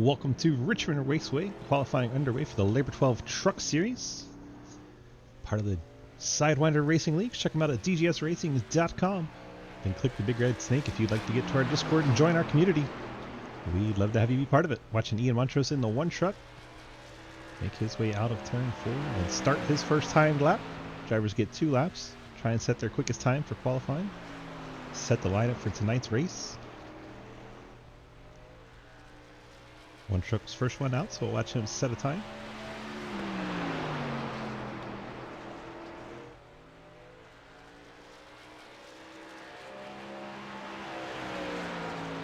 Welcome to Richmond Raceway, qualifying underway for the Labor 12 Truck Series. Part of the Sidewinder Racing League. Check them out at dgsracing.com. Then click the big red snake if you'd like to get to our Discord and join our community. We'd love to have you be part of it. Watching Ian Montrose in the one truck make his way out of turn 4 and start his first timed lap. Drivers get 2 laps. Try and set their quickest time for qualifying. Set the lineup for tonight's race. One truck's first one out, so we'll watch him set a time.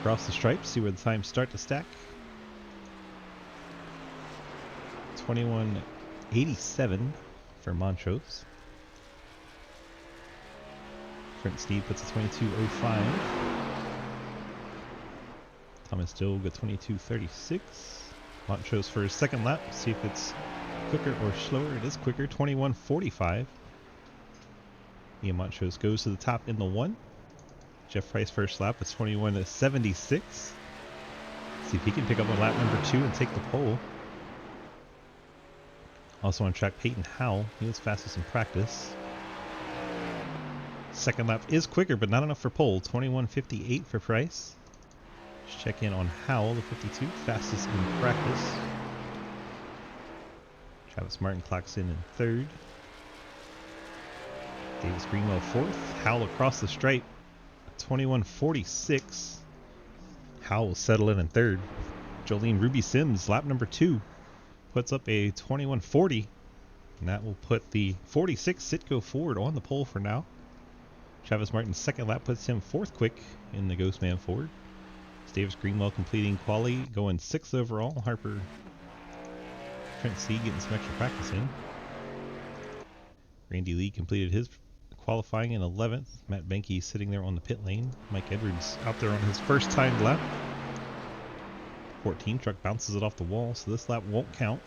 Across the stripe, see where the times start to stack. 21:87 for Montrose. Trent Steed puts a 22:05. Thomas Dill got 22:36. Montrose for his second lap. See if it's quicker or slower. It is quicker. 21:45. Ian Montrose goes to the top in the 1. Jeff Price first lap is 21:76. See if he can pick up on lap number 2 and take the pole. Also on track, Peyton Howell. He was fastest in practice. Second lap is quicker, but not enough for pole. 21:58 for Price. Let's check in on Howell, the 52, fastest in practice. Travis Martin clocks in 3rd. Davis Greenwell 4th. Howell across the stripe, 21:46. Howell will settle in 3rd. Jolene Ruby Sims, lap number 2, puts up a 21:40, and that will put the 46 Sitco Ford on the pole for now. Travis Martin's second lap puts him 4th quick in the Ghostman Ford. Davis Greenwell completing quali, going 6th overall. Harper Trent C getting some extra practice in. Randy Lee completed his qualifying in 11th. Matt Benke sitting there on the pit lane. Mike Edwards out there on his first timed lap. 14 truck bounces it off the wall, so this lap won't count.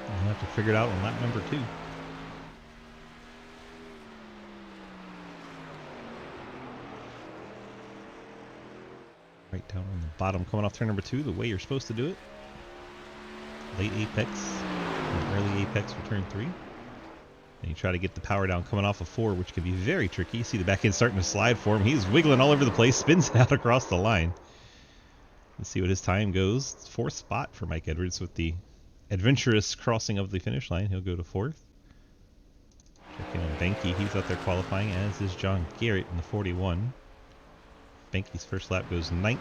We'll have to figure it out on lap number 2. Right down on the bottom, coming off turn number 2, the way you're supposed to do it. Late apex, and early apex for turn 3. And you try to get the power down coming off of 4, which can be very tricky. See the back end starting to slide for him. He's wiggling all over the place, spins it out across the line. Let's see what his time goes. 4th spot for Mike Edwards with the adventurous crossing of the finish line. He'll go to 4th. Checking on Benke, he's out there qualifying, as is John Garrett in the 41. Benke's first lap goes 9th.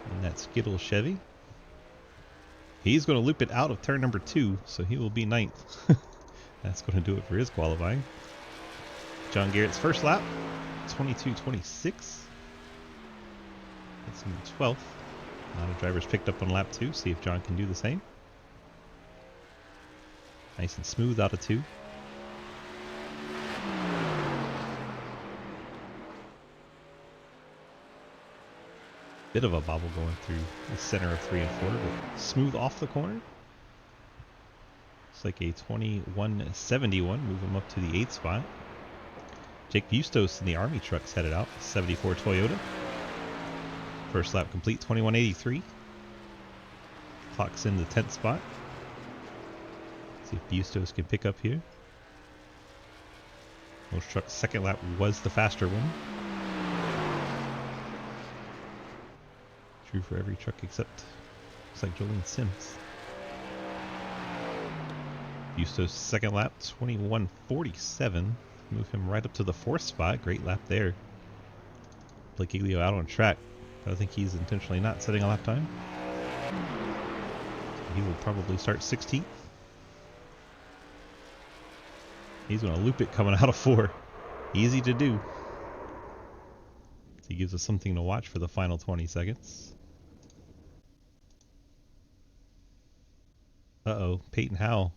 And that's Skittle Chevy. He's going to loop it out of turn number 2, so he will be 9th. That's going to do it for his qualifying. John Garrett's first lap, 22:26. That's in 12th. A lot of drivers picked up on lap 2. See if John can do the same. Nice and smooth out of 2. Bit of a bobble going through the center of 3 and 4, but smooth off the corner. It's like a 21:71, move him up to the 8th spot. Jake Bustos in the Army trucks headed out, 74 Toyota. First lap complete, 21:83. Clocks in the 10th spot. See if Bustos can pick up here. Most trucks' second lap was the faster one. True for every truck except, looks like Jolene Sims. Bustos' second lap, 21:47. Move him right up to the 4th spot. Great lap there. Blake Giglio out on track, but I think he's intentionally not setting a lap time. He will probably start 16th. He's going to loop it coming out of 4. Easy to do. He gives us something to watch for the final 20 seconds. Uh-oh, Peyton Howell.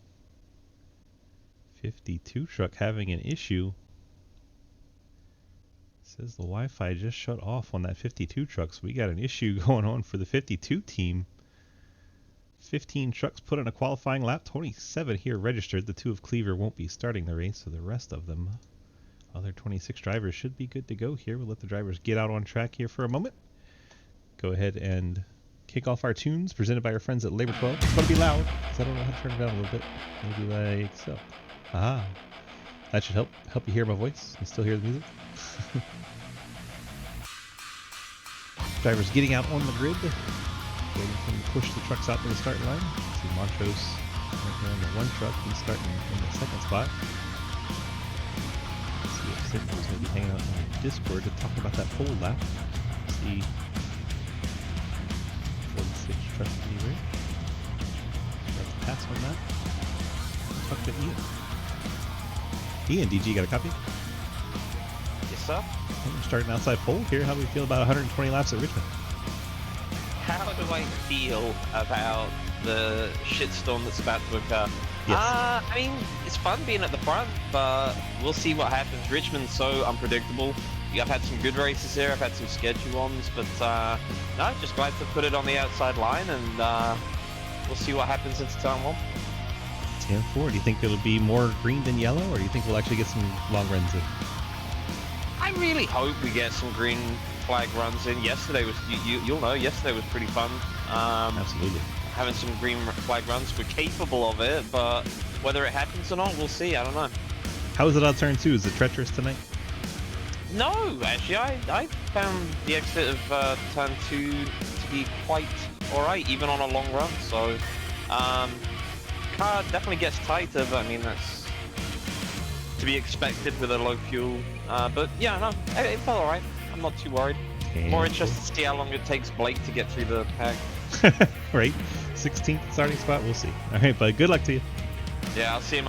52 truck having an issue. Says the Wi-Fi just shut off on that 52 truck, so we got an issue going on for the 52 team. 15 trucks put in a qualifying lap, 27 here registered. The 2 of Cleaver won't be starting the race, so the rest of them, other 26 drivers, should be good to go here. We'll let the drivers get out on track here for a moment. go ahead and kick off our tunes presented by our friends at Labor 12. It's going to be loud because I don't know how to turn it down a little bit. Maybe like so. Ah, that should help you hear my voice and still hear the music. Drivers getting out on the grid, waiting for them to push the trucks out to the starting line. See Montrose right there on the one truck. He's starting in the second spot. Let's see if Sidney's going to be hanging out on Discord to talk about that pole lap. See 46 truck anywhere. That's a pass on that. Talk to Ian. Ian, DG, got a copy? Yes, sir. We're starting outside pole here. How do we feel about 120 laps at Richmond? How do I feel about the shitstorm that's about to occur? Yes. I mean, it's fun being at the front, but we'll see what happens. Richmond's so unpredictable. I've had some good races here. I've had some sketchy ones, but no, just glad to put it on the outside line, and we'll see what happens into turn 1. 10-4. Do you think it'll be more green than yellow, or do you think we'll actually get some long runs in? I really hope we get some green flag runs in. Yesterday was, you'll know, yesterday was pretty fun. Absolutely. Having some green flag runs. We're capable of it, but whether it happens or not, we'll see. I don't know. How is it on turn 2? Is it treacherous tonight? No, actually, I found the exit of turn 2 to be quite alright, even on a long run. So, car definitely gets tighter, but I mean, that's to be expected with a low fuel. But yeah, no, it felt alright. I'm not too worried. More interested to see how long it takes Blake to get through the pack. Right. 16th starting spot, we'll see. Alright, bud, good luck to you. Yeah, I'll see him.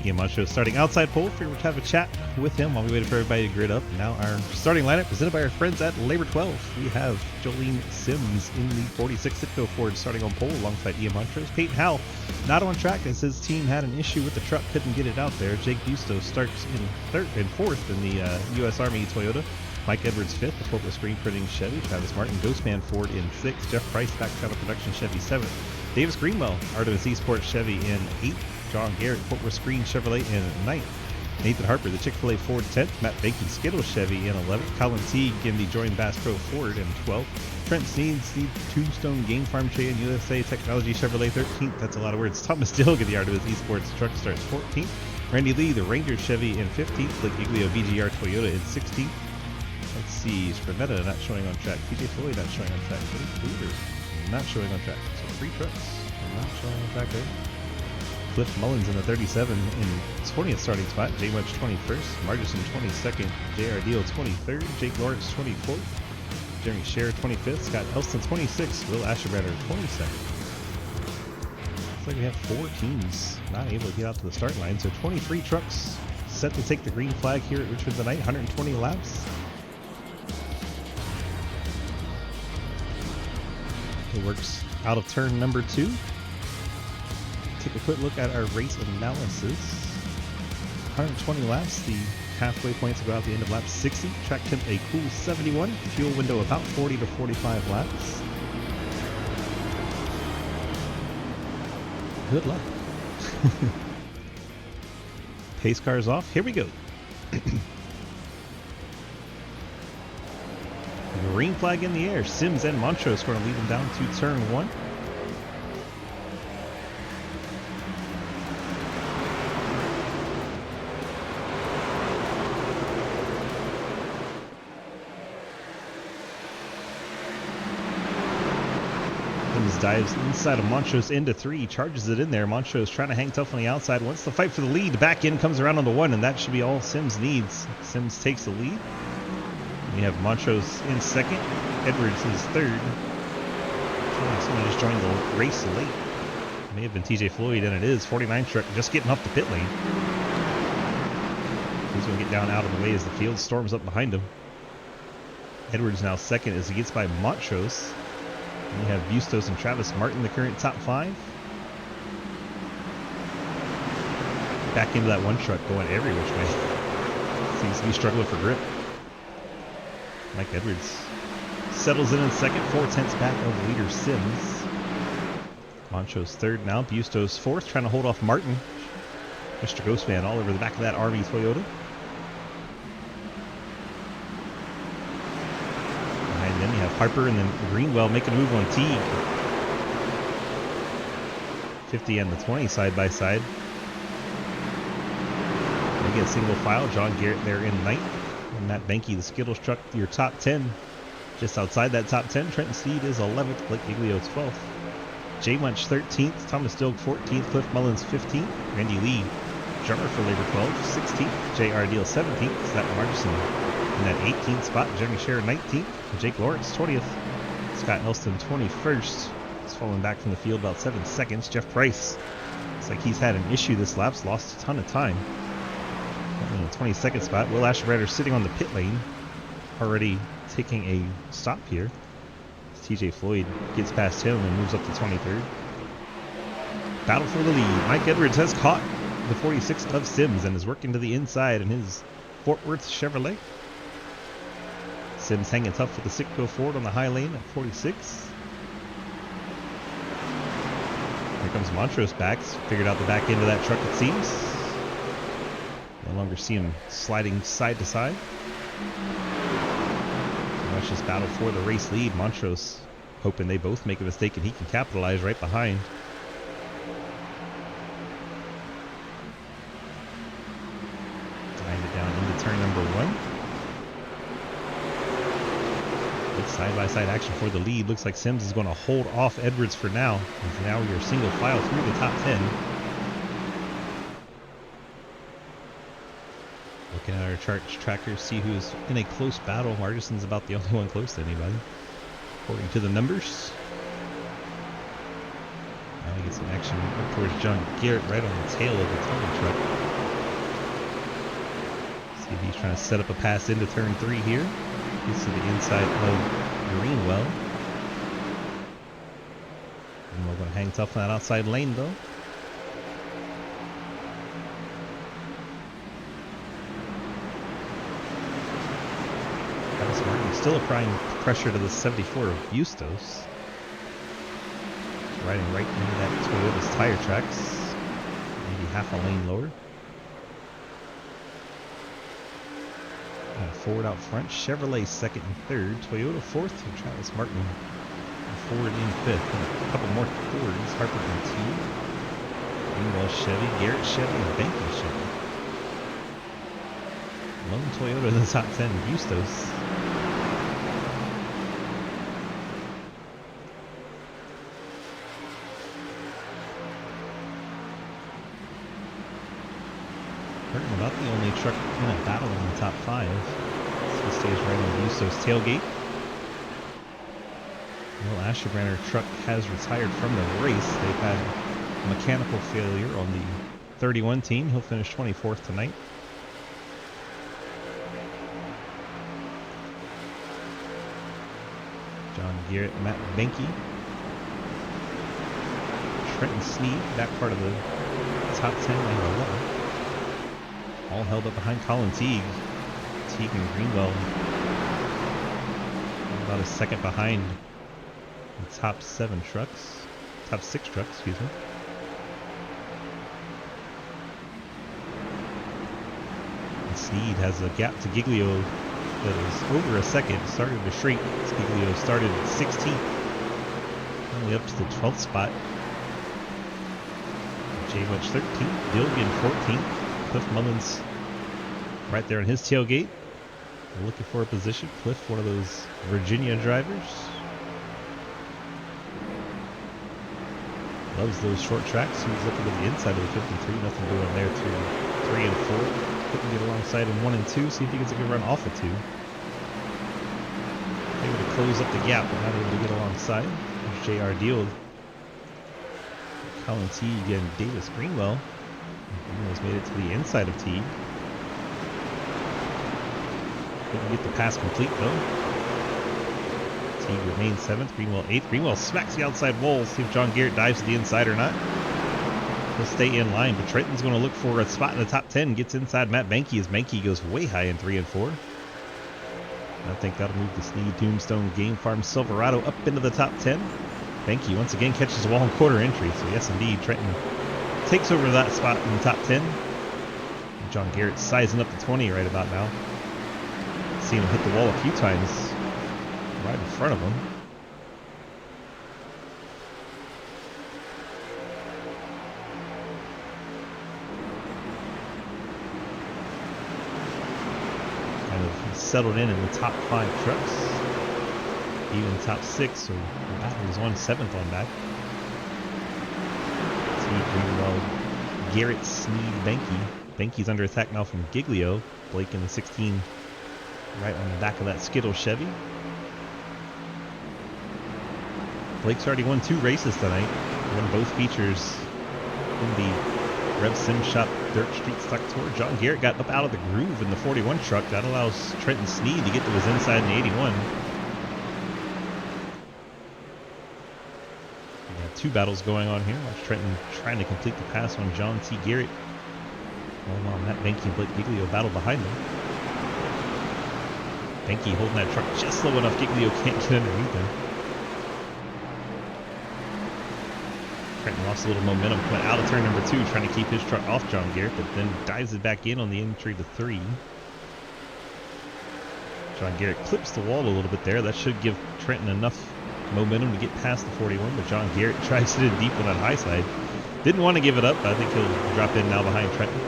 Ian Montrose starting outside pole. Figured we'd have a chat with him while we waited for everybody to grid up. Now our starting lineup presented by our friends at Labor 12. We have Jolene Sims in the 46 Sitco Ford starting on pole alongside Ian Montrose. Peyton Howell not on track as his team had an issue with the truck, couldn't get it out there. Jake Busto starts in third and fourth in the U.S. Army Toyota. Mike Edwards fifth, the Focus Screen Printing Chevy. Travis Martin, Ghostman Ford in sixth. Jeff Price, Back Channel Production Chevy seventh. Davis Greenwell, Artemis Esports Chevy in eighth. John Garrett, Fort Worth Screen Chevrolet in 9th. Nathan Harper, the Chick-fil-A Ford 10th. Matt Bacon, Skittles Chevy in 11th. Colin Teague in the Join Bass Pro Ford in 12th. Trent Sneeds, the Tombstone Game Farm Chain USA Technology Chevrolet 13th. That's a lot of words. Thomas Dilg in the Artemis Esports Truck starts 14th. Randy Lee, the Ranger Chevy in 15th. Blake Giglio, VGR Toyota in 16th. Let's see, Spermetta not showing on track. PJ Floyd not showing on track. Booter not showing on track. So 3 trucks not showing on track there. Cliff Mullins in the 37 in 20th starting spot. Jay Mudge 21st. Margison 22nd. J.R. Deal 23rd. Jake Lawrence 24th. Jeremy Scher 25th. Scott Elston 26th. Will Asherbatter 22nd. Looks like we have 4 teams not able to get out to the start line. So 23 trucks set to take the green flag here at Richmond tonight. 120 laps. It works out of turn number 2. Take a quick look at our race analysis. 120 laps. The halfway points go out at the end of lap 60. Track temp a cool 71. Fuel window about 40 to 45 laps. Good luck. Pace cars off. Here we go. Green flag in the air. Sims and Montrose going to lead them down to turn 1. Sims dives inside of Montrose into 3, charges it in there. Montrose trying to hang tough on the outside, wants to fight for the lead. Back in, comes around on the 1, and that should be all Sims needs. Sims takes the lead. We have Montrose in second. Edwards is third. Someone just joined the race late. It may have been TJ Floyd, and it is. 49 truck just getting off the pit lane. He's going to get down out of the way as the field storms up behind him. Edwards now second as he gets by Montrose. And we have Bustos and Travis Martin, the current top 5. Back into that one truck going every which way. Seems to be struggling for grip. Mike Edwards settles in second, 4/10 back of leader Sims. Montrose third now. Bustos fourth, trying to hold off Martin. Mr. Ghostman all over the back of that Army Toyota. Behind them, you have Harper and then Greenwell making a move on Teague. 50 and the 20 side by side. They get single file. John Garrett there in ninth. And Matt Benke, the Skittles truck, your top 10. Just outside that top 10, Trenton Sneed is 11th, Blake Giglio 12th. Jay Munch 13th, Thomas Stilg 14th, Cliff Mullins 15th, Randy Lee, drummer for Labor 12, 16th, J.R. Deal 17th, Zach Margerson in that 18th spot, Jeremy Scherer 19th, Jake Lawrence 20th, Scott Elston 21st. He's fallen back from the field about 7 seconds. Jeff Price, looks like he's had an issue this lap, lost a ton of time. In the 22nd spot, Will Ashenbrander sitting on the pit lane, already taking a stop here. TJ Floyd gets past him and moves up to 23rd. Battle for the lead. Mike Edwards has caught the 46 of Sims and is working to the inside in his Fort Worth Chevrolet. Sims hanging tough with the Sitco Ford on the high lane at 46. Here comes Montrose back. Figured out the back end of that truck, it seems. No longer see him sliding side to side. Watch this battle for the race lead. Montrose hoping they both make a mistake and he can capitalize right behind. Tying it down into turn number 1. Good side-by-side action for the lead. Looks like Sims is going to hold off Edwards for now. And now you're single file through the top 10. Looking at our charts trackers, see who's in a close battle. Margerson's about the only one close to anybody, according to the numbers. Now we get some action up towards John Garrett right on the tail of the Tony truck. See if he's trying to set up a pass into turn 3 here. Gets to the inside of Greenwell. Greenwell going to hang tough on that outside lane though. Still applying pressure to the 74 of Bustos. Riding right into that Toyota's tire tracks. Maybe half a lane lower. Ford out front. Chevrolet second and third. Toyota fourth. And Travis Martin Ford in fifth. And a couple more Fords. Harper in 2. Greenwell Chevy. Garrett Chevy. And Benke Chevy. Lone Toyota in the top 10. Bustos. About the only truck in a battle in the top 5. So he stays right on Bustos' tailgate. Will Ashenbrander truck has retired from the race. They've had a mechanical failure on the 31 team. He'll finish 24th tonight. John Garrett, Matt Benke, Trenton Sneed, that part of the top 10 and 11. All held up behind Colin Teague. Teague and Greenwell about a second behind the top 7 trucks. Top 6 trucks, excuse me. And Sneed has a gap to Giglio that is over a second. Started to shrink. Giglio started at 16th. Only up to the 12th spot. Jay Munch 13th. Dilgan 14th. Cliff Mullins right there on his tailgate. Looking for a position. Cliff, one of those Virginia drivers. Loves those short tracks. He's looking at the inside of the 53. Nothing doing there through 3 and 4. Couldn't get alongside in 1 and 2. See if he gets a good run off of 2. Able to close up the gap, but not able to get alongside. There's J.R. Deal. Colin Teague and Davis Greenwell. Greenwell's made it to the inside of Teague. Couldn't get the pass complete though. Teague remains 7th, Greenwell 8th. Greenwell smacks the outside wall. See if John Garrett dives to the inside or not. He'll stay in line, but Trenton's going to look for a spot in the top 10. Gets inside Matt Benke as Benke goes way high in 3 and 4. I think that'll move the Sneed Tombstone Game Farm Silverado up into the top 10. Benke once again catches the wall in quarter entry. So yes, indeed, Trenton takes over that spot in the top 10. And John Garrett sizing up the 20 right about now. Seen him hit the wall a few times right in front of him. Kind of settled in the top 5 trucks. Even top 6, so the battle is on 7th on back. Greenwell, Garrett, Sneed, Benke. Benke's under attack now from Giglio. Blake in the 16 right on the back of that Skittle Chevy. Blake's already won 2 races tonight. Won both features in the Rev Sim Shop Dirt Street Stock Tour. John Garrett got up out of the groove in the 41 truck. That allows Trenton Sneed to get to his inside in the 81. We have 2 battles going on here. Watch Trenton trying to complete the pass on John T. Garrett. While Matt Benke and Blake Giglio battle behind them. Benke holding that truck just low enough Giglio can't get underneath him. Trenton lost a little momentum, went out of turn number 2 trying to keep his truck off John Garrett, but then dives it back in on the entry to 3. John Garrett clips the wall a little bit there. That should give Trenton enough momentum to get past the 41, but John Garrett tries it in deep on that high side. Didn't want to give it up, but I think he'll drop in now behind Trenton.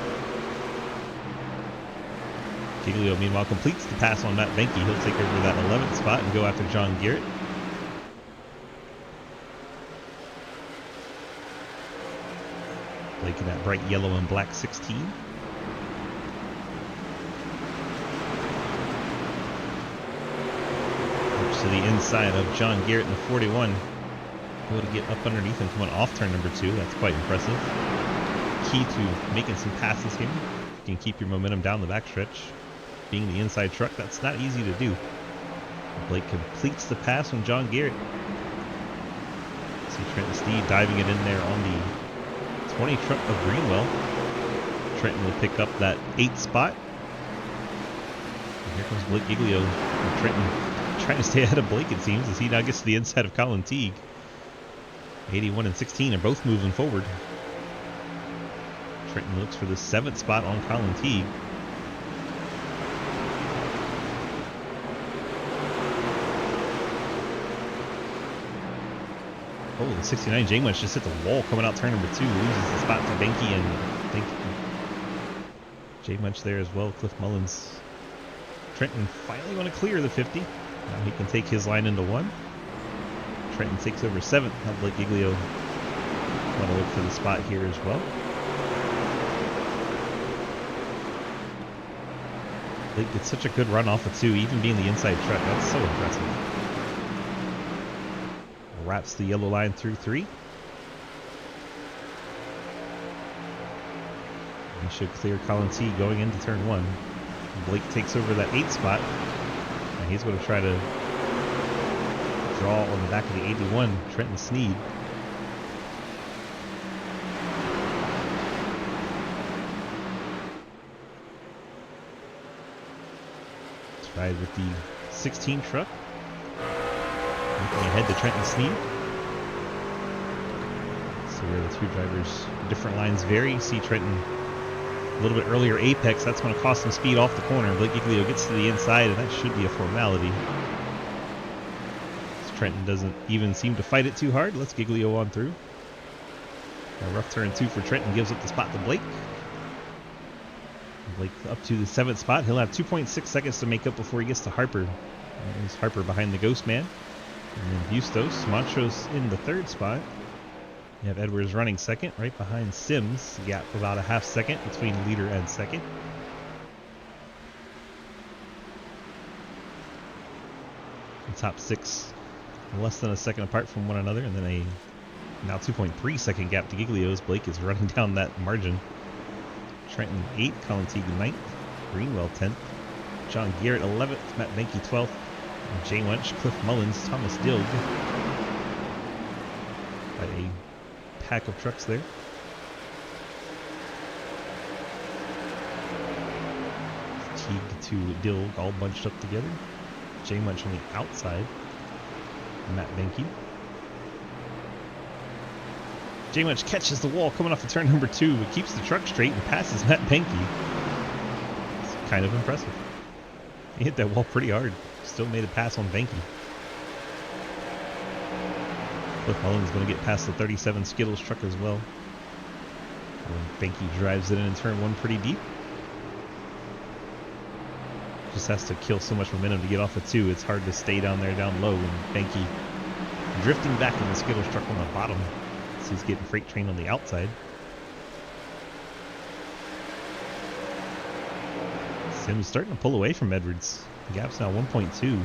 Giglio, meanwhile, completes the pass on Matt Benke. He'll take over that 11th spot and go after John Garrett. Blake in that bright yellow and black 16. Looks to the inside of John Garrett in the 41. Able to get up underneath him coming off turn number 2. That's quite impressive. Key to making some passes here. You can keep your momentum down the backstretch. Being the inside truck, that's not easy to do. Blake completes the pass on John Garrett. See Trenton Sneed diving it in there on the 20 truck of Greenwell. Trenton will pick up that 8th spot. And here comes Blake Giglio. And Trenton trying to stay ahead of Blake, it seems, as he now gets to the inside of Colin Teague. 81 and 16 are both moving forward. Trenton looks for the 7th spot on Colin Teague. Oh, the 69 J-Munch just hit the wall coming out turn number 2. Loses the spot to Benke and J-Munch there as well. Cliff Mullins. Trenton finally going to clear the 50. Now he can take his line into 1. Trenton takes over 7th. Now Blake Giglio want to look for the spot here as well. Blake gets such a good run off of 2, even being the inside truck. That's so impressive. Wraps the yellow line through 3. He should clear Colin T going into turn 1. Blake takes over that 8th spot. And he's going to try to draw on the back of the 81, Trenton Sneed. Tried with the 16 truck. Looking ahead to Trenton Sneed. So where the 2 drivers, different lines vary. See Trenton a little bit earlier apex. That's going to cost him speed off the corner. Blake Giglio gets to the inside, and that should be a formality. So Trenton doesn't even seem to fight it too hard. Let's Giglio on through. A rough turn 2 for Trenton gives up the spot to Blake. Blake up to the 7th spot. He'll have 2.6 seconds to make up before he gets to Harper. There's Harper behind the Ghost Man. And then Bustos. Montrose in the 3rd spot. You have Edwards running 2nd, right behind Sims. Gap about a half second between leader and 2nd. The top 6 less than a second apart from one another, and then a now 2.3 second gap to Giglio's. Blake is running down that margin. Trenton 8th, Colin Teague 9th, Greenwell 10th, John Garrett 11th, Matt Benke 12th, Jay Wench, Cliff Mullins, Thomas Dilg. Got a pack of trucks there. Teague to Dilg all bunched up together. Jay Wench on the outside. Matt Benke. Jay Wench catches the wall coming off of turn number 2, but keeps the truck straight and passes Matt Benke. It's kind of impressive. He hit that wall pretty hard. Still made a pass on Benke. Cliff Mullins going to get past the 37 Skittles truck as well. Banky drives it in turn 1 pretty deep. Just has to kill so much momentum to get off of 2. It's hard to stay down there down low, and Banky drifting back in the Skittles truck on the bottom. So he's getting freight train on the outside. Sims starting to pull away from Edwards. The gap's now 1.2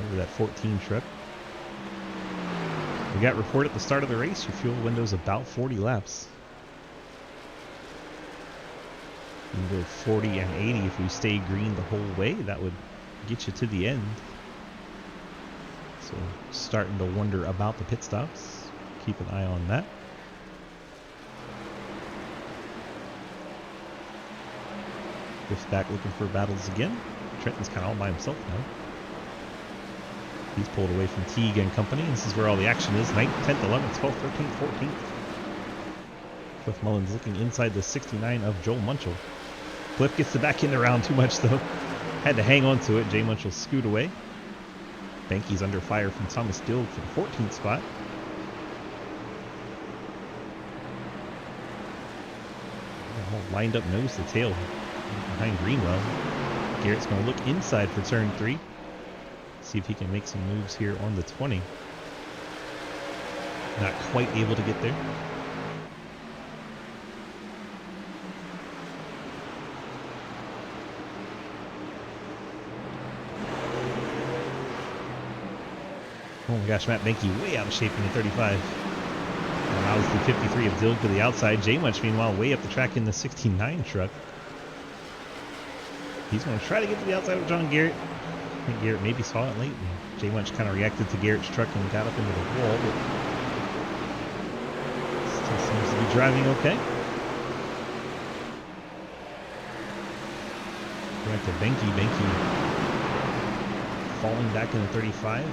over that 14 truck. We got report at the start of the race. Your fuel window's about 40 laps. You can go 40 and 80 if we stay green the whole way. That would get you to the end. So starting to wonder about the pit stops. Keep an eye on that. Griff's back looking for battles again. Trenton's kind of all by himself now. He's pulled away from Teague and company. This is where all the action is. 9th, 10th, 11th, 12th, 13th, 14th. Cliff Mullins looking inside the 69 of Joel Munchell. Cliff gets the back end around too much though. Had to hang on to it. Jay Munchell scoot away. Banky's under fire from Thomas Dill for the 14th spot. All lined up nose to tail behind Greenwell. Garrett's going to look inside for turn 3. See if he can make some moves here on the 20. Not quite able to get there. Oh my gosh, Matt Banky way out of shape in the 35. Allows the 53 of Dill to the outside. J Munch, meanwhile, way up the track in the 69 truck. He's going to try to get to the outside of John Garrett. I think Garrett maybe saw it late, and J Munch kind of reacted to Garrett's truck and got up into the wall, but still seems to be driving okay. Back to Banky. Banky falling back in the 35.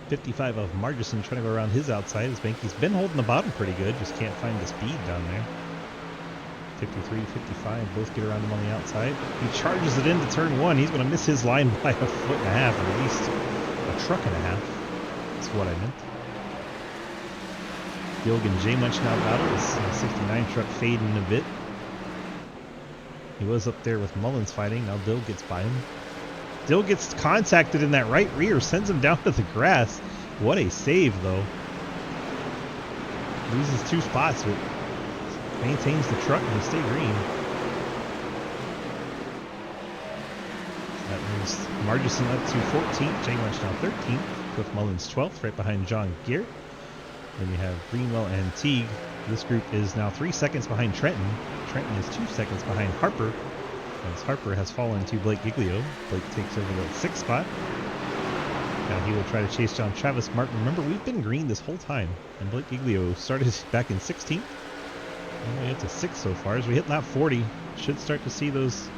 55 of Margison trying to go around his outside as Banky's been holding the bottom pretty good, just can't find the speed down there. 53, 55, both get around him on the outside. He charges it into turn 1. He's going to miss his line by 1.5 feet, or at least a truck and a half. That's what I meant. Gilligan J Munch now battle. This 69 truck fading a bit. He was up there with Mullins fighting. Now Dill gets by him. Dill gets contacted in that right rear, sends him down to the grass. What a save, though. Loses 2 spots, but maintains the truck and stay green. That moves Margison up to 14th. J Munch now 13th. Cliff Mullins 12th, right behind John Garrett. Then you have Greenwell and Teague. This group is now 3 seconds behind Trenton. Trenton is 2 seconds behind Harper, as Harper has fallen to Blake Giglio. Blake takes over the 6th spot. Now he will try to chase down Travis Martin. Remember, we've been green this whole time, and Blake Giglio started back in 16th. All the way up to 6th so far. As we hit lap 40, should start to see those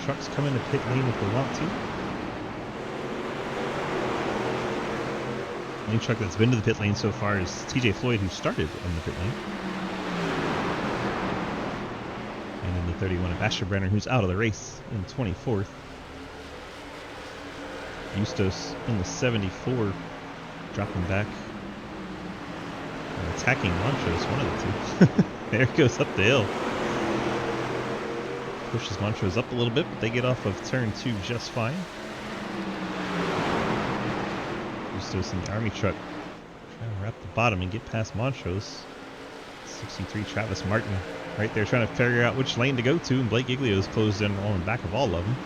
trucks come into pit lane if they want to. The only truck that's been to the pit lane so far is TJ Floyd, who started on the pit lane. And then the 31 of Asher Brenner, who's out of the race in 24th. Bustos in the 74, dropping back. And attacking Montrose, one of the two. There it goes up the hill. Pushes Montrose up a little bit, but they get off of turn 2 just fine. Bustos in the Army truck trying to wrap the bottom and get past Montrose. 63 Travis Martin right there trying to figure out which lane to go to, and Blake Giglio's closed in on the back of all of them.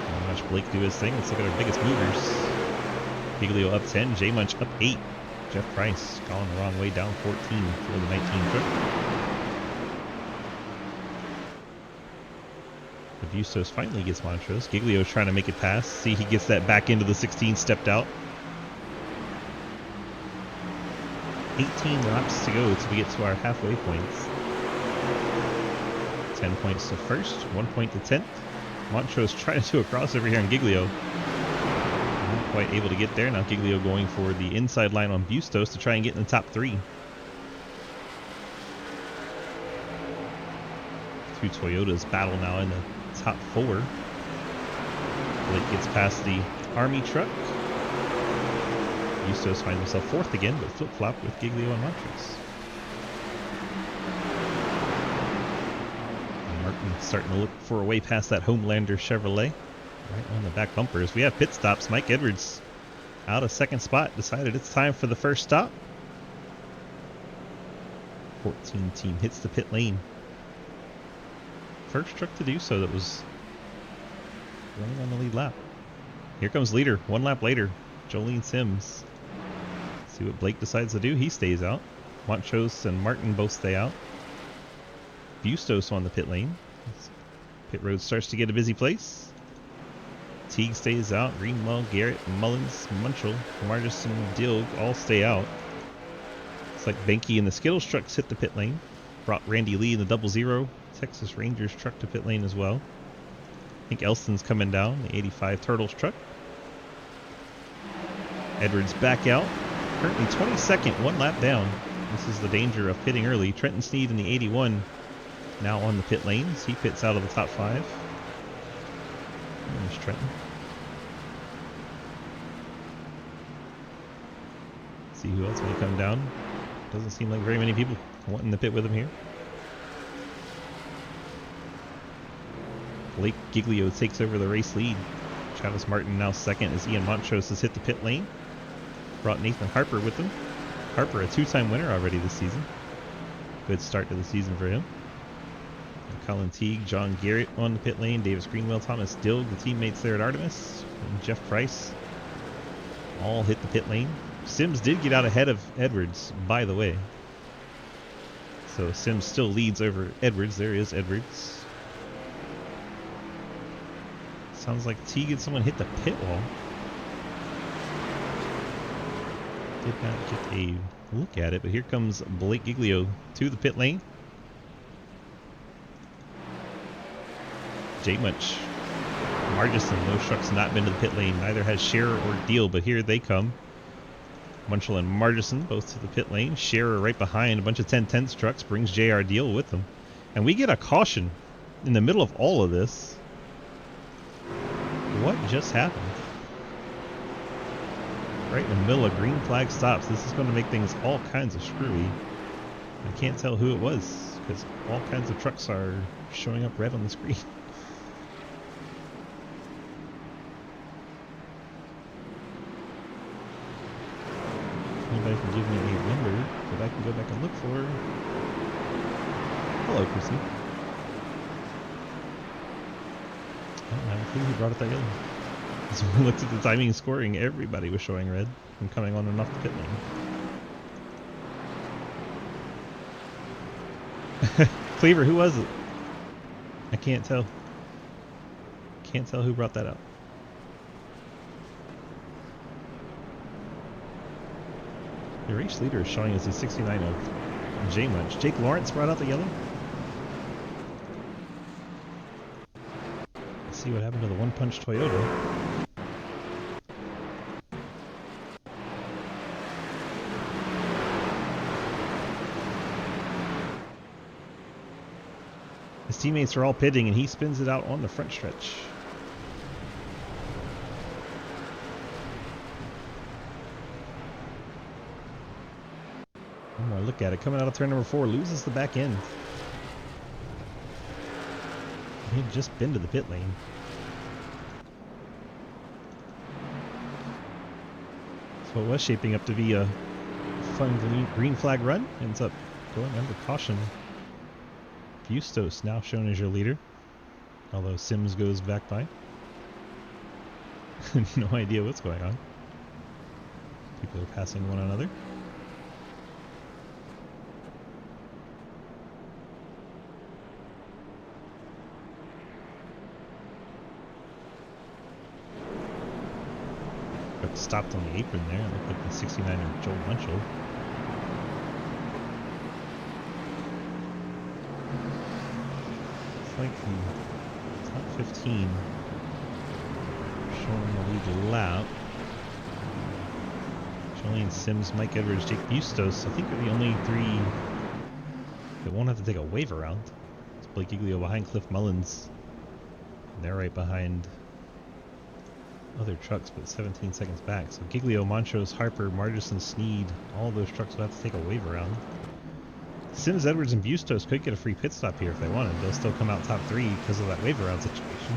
I'll watch Blake do his thing. Let's look at our biggest movers. Giglio up 10, J Munch up 8. Jeff Price going the wrong way, down 14 for the 19 truck. Bustos finally gets Montrose. Giglio's trying to make it pass. See, he gets that back into the 16, stepped out. 18 laps to go till we get to our halfway points. 10 points to first, 1 point to 10th. Montrose trying to do a crossover here on Giglio. Not quite able to get there. Now Giglio going for the inside line on Bustos to try and get in the top 3. 2 Toyotas battle now in the top 4. Blake gets past the Army truck. Bustos finds himself fourth again, but flip-flop with Giglio and Montrose. And Martin starting to look for a way past that Homelander Chevrolet. Right on the back bumpers. We have pit stops. Mike Edwards out of second spot. Decided it's time for the first stop. 14 team hits the pit lane. First truck to do so that was running on the lead lap. Here comes leader. One lap later. Jolene Sims. See what Blake decides to do. He stays out. Montrose and Martin both stay out. Bustos on the pit lane. Pit road starts to get a busy place. Teague stays out. Greenwell, Garrett, Mullins, Munchell, Margison, Dilg all stay out. Looks like Benke and the Skittles trucks hit the pit lane. Brought Randy Lee in the 00. Texas Rangers truck to pit lane as well. I think Elston's coming down, the 85 Turtles truck. Edwards back out. Currently 22nd, one lap down. This is the danger of pitting early. Trenton Sneed in the 81 now on the pit lanes. He pits out of the top 5. There's Trenton. See who else may come down. Doesn't seem like very many people wanting to pit with him here. Blake Giglio takes over the race lead. Travis Martin now second as Ian Montrose has hit the pit lane. Brought Nathan Harper with him. Harper, a 2-time winner already this season. Good start to the season for him. And Colin Teague, John Garrett on the pit lane. Davis Greenwell, Thomas Dilg, the teammates there at Artemis. And Jeff Price all hit the pit lane. Sims did get out ahead of Edwards, by the way. So Sims still leads over Edwards. There is Edwards. Sounds like Teague and someone hit the pit wall. Did not get a look at it, but here comes Blake Giglio to the pit lane. J Munch, Margison, those trucks not been to the pit lane. Neither has Scherer or Deal, but here they come. Munchell and Margison both to the pit lane. Scherer right behind. A bunch of 10-10s trucks brings JR Deal with them. And we get a caution in the middle of all of this. What just happened? Right in the middle of green flag stops. This is going to make things all kinds of screwy. I can't tell who it was because all kinds of trucks are showing up red on the screen. Anybody can give me a number that I can go back and look for. Hello, Chrissy. I don't have a clue who brought it that yellow. So when we looked at the timing and scoring, everybody was showing red and coming on and off the pit lane. Cleaver, who was it? I can't tell. Can't tell who brought that up. The race leader is showing us a 69 of J Munch. Jake Lawrence brought out the yellow. Let's see what happened to the one-punch Toyota. His teammates are all pitting and he spins it out on the front stretch. One more look at it. Coming out of turn number 4, loses the back end. He had just been to the pit lane. So it was shaping up to be a fun green flag run. Ends up going under caution. Bustos now shown as your leader, although Sims goes back by. No idea what's going on. People are passing one another. Got stopped on the apron there. It looked like the 69er Joel Munchell. Like the top 15 showing the lead lap. Jolene Sims, Mike Edwards, Jake Bustos, I think are the only 3 that won't have to take a wave around. It's Blake Giglio behind Cliff Mullins. And they're right behind other trucks, but 17 seconds back. So Giglio, Montrose, Harper, Margison, Sneed, all those trucks will have to take a wave around. Sims, Edwards, and Bustos could get a free pit stop here if they wanted. They'll still come out top 3 because of that wave around situation.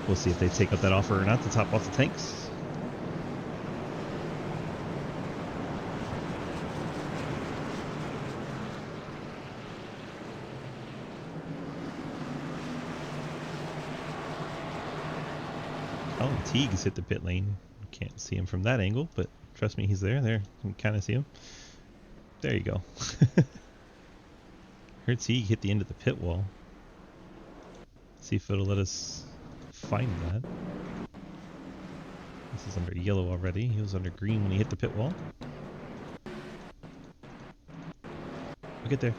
We'll see if they take up that offer or not to top off the tanks. Colin Teague has hit the pit lane. Can't see him from that angle, but trust me, he's there. There, you can kind of see him. There you go. Heard Teague hit the end of the pit wall. See if it'll let us find that. This is under yellow already. He was under green when he hit the pit wall. We'll get there.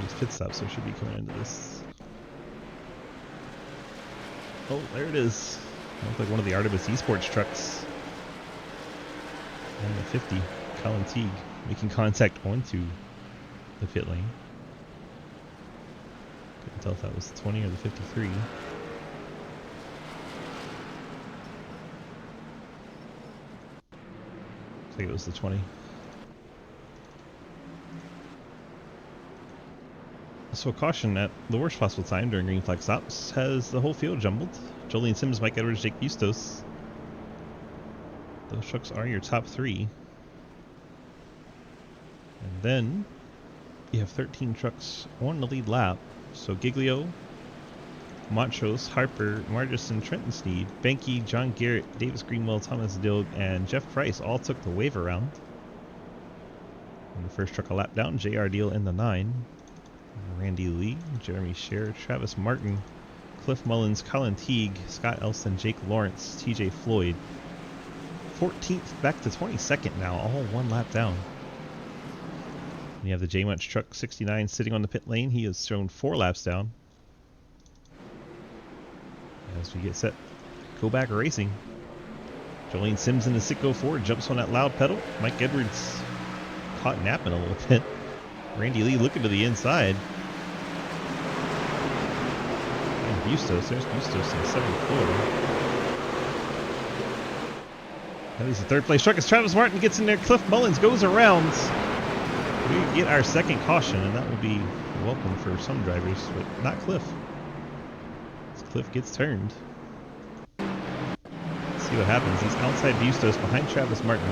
Just pit stop, so it should be coming into this. Oh, there it is. Looks like one of the Artemis Esports trucks. And the 50, Colin Teague, making contact onto the pit lane. Couldn't tell if that was the 20 or the 53. I think it was the 20. So caution at the worst possible time during green flag stops has the whole field jumbled. Jolene Sims, Mike Edwards, Jake Bustos. Those trucks are your top 3. And then you have 13 trucks on the lead lap. So Giglio, Montrose, Harper, Margison, Trenton Sneed, Banky, John Garrett, Davis Greenwell, Thomas Dilg, and Jeff Price all took the wave around. And the first truck a lap down, JR Deal in the 9. Randy Lee, Jeremy Scher, Travis Martin, Cliff Mullins, Colin Teague, Scott Elston, Jake Lawrence, TJ Floyd. 14th back to 22nd now, all one lap down. And you have the J-Munch truck 69 sitting on the pit lane. He has shown 4 laps down. As we get set, go back racing. Jolene Sims in the Sitco Ford jumps on that loud pedal. Mike Edwards caught napping a little bit. Randy Lee looking to the inside. And Bustos, there's Bustos in the 7th floor. That is the 3rd place truck as Travis Martin gets in there. Cliff Mullins goes around. We get our 2nd caution, and that will be welcome for some drivers, but not Cliff. As Cliff gets turned. Let's see what happens. He's outside Bustos behind Travis Martin.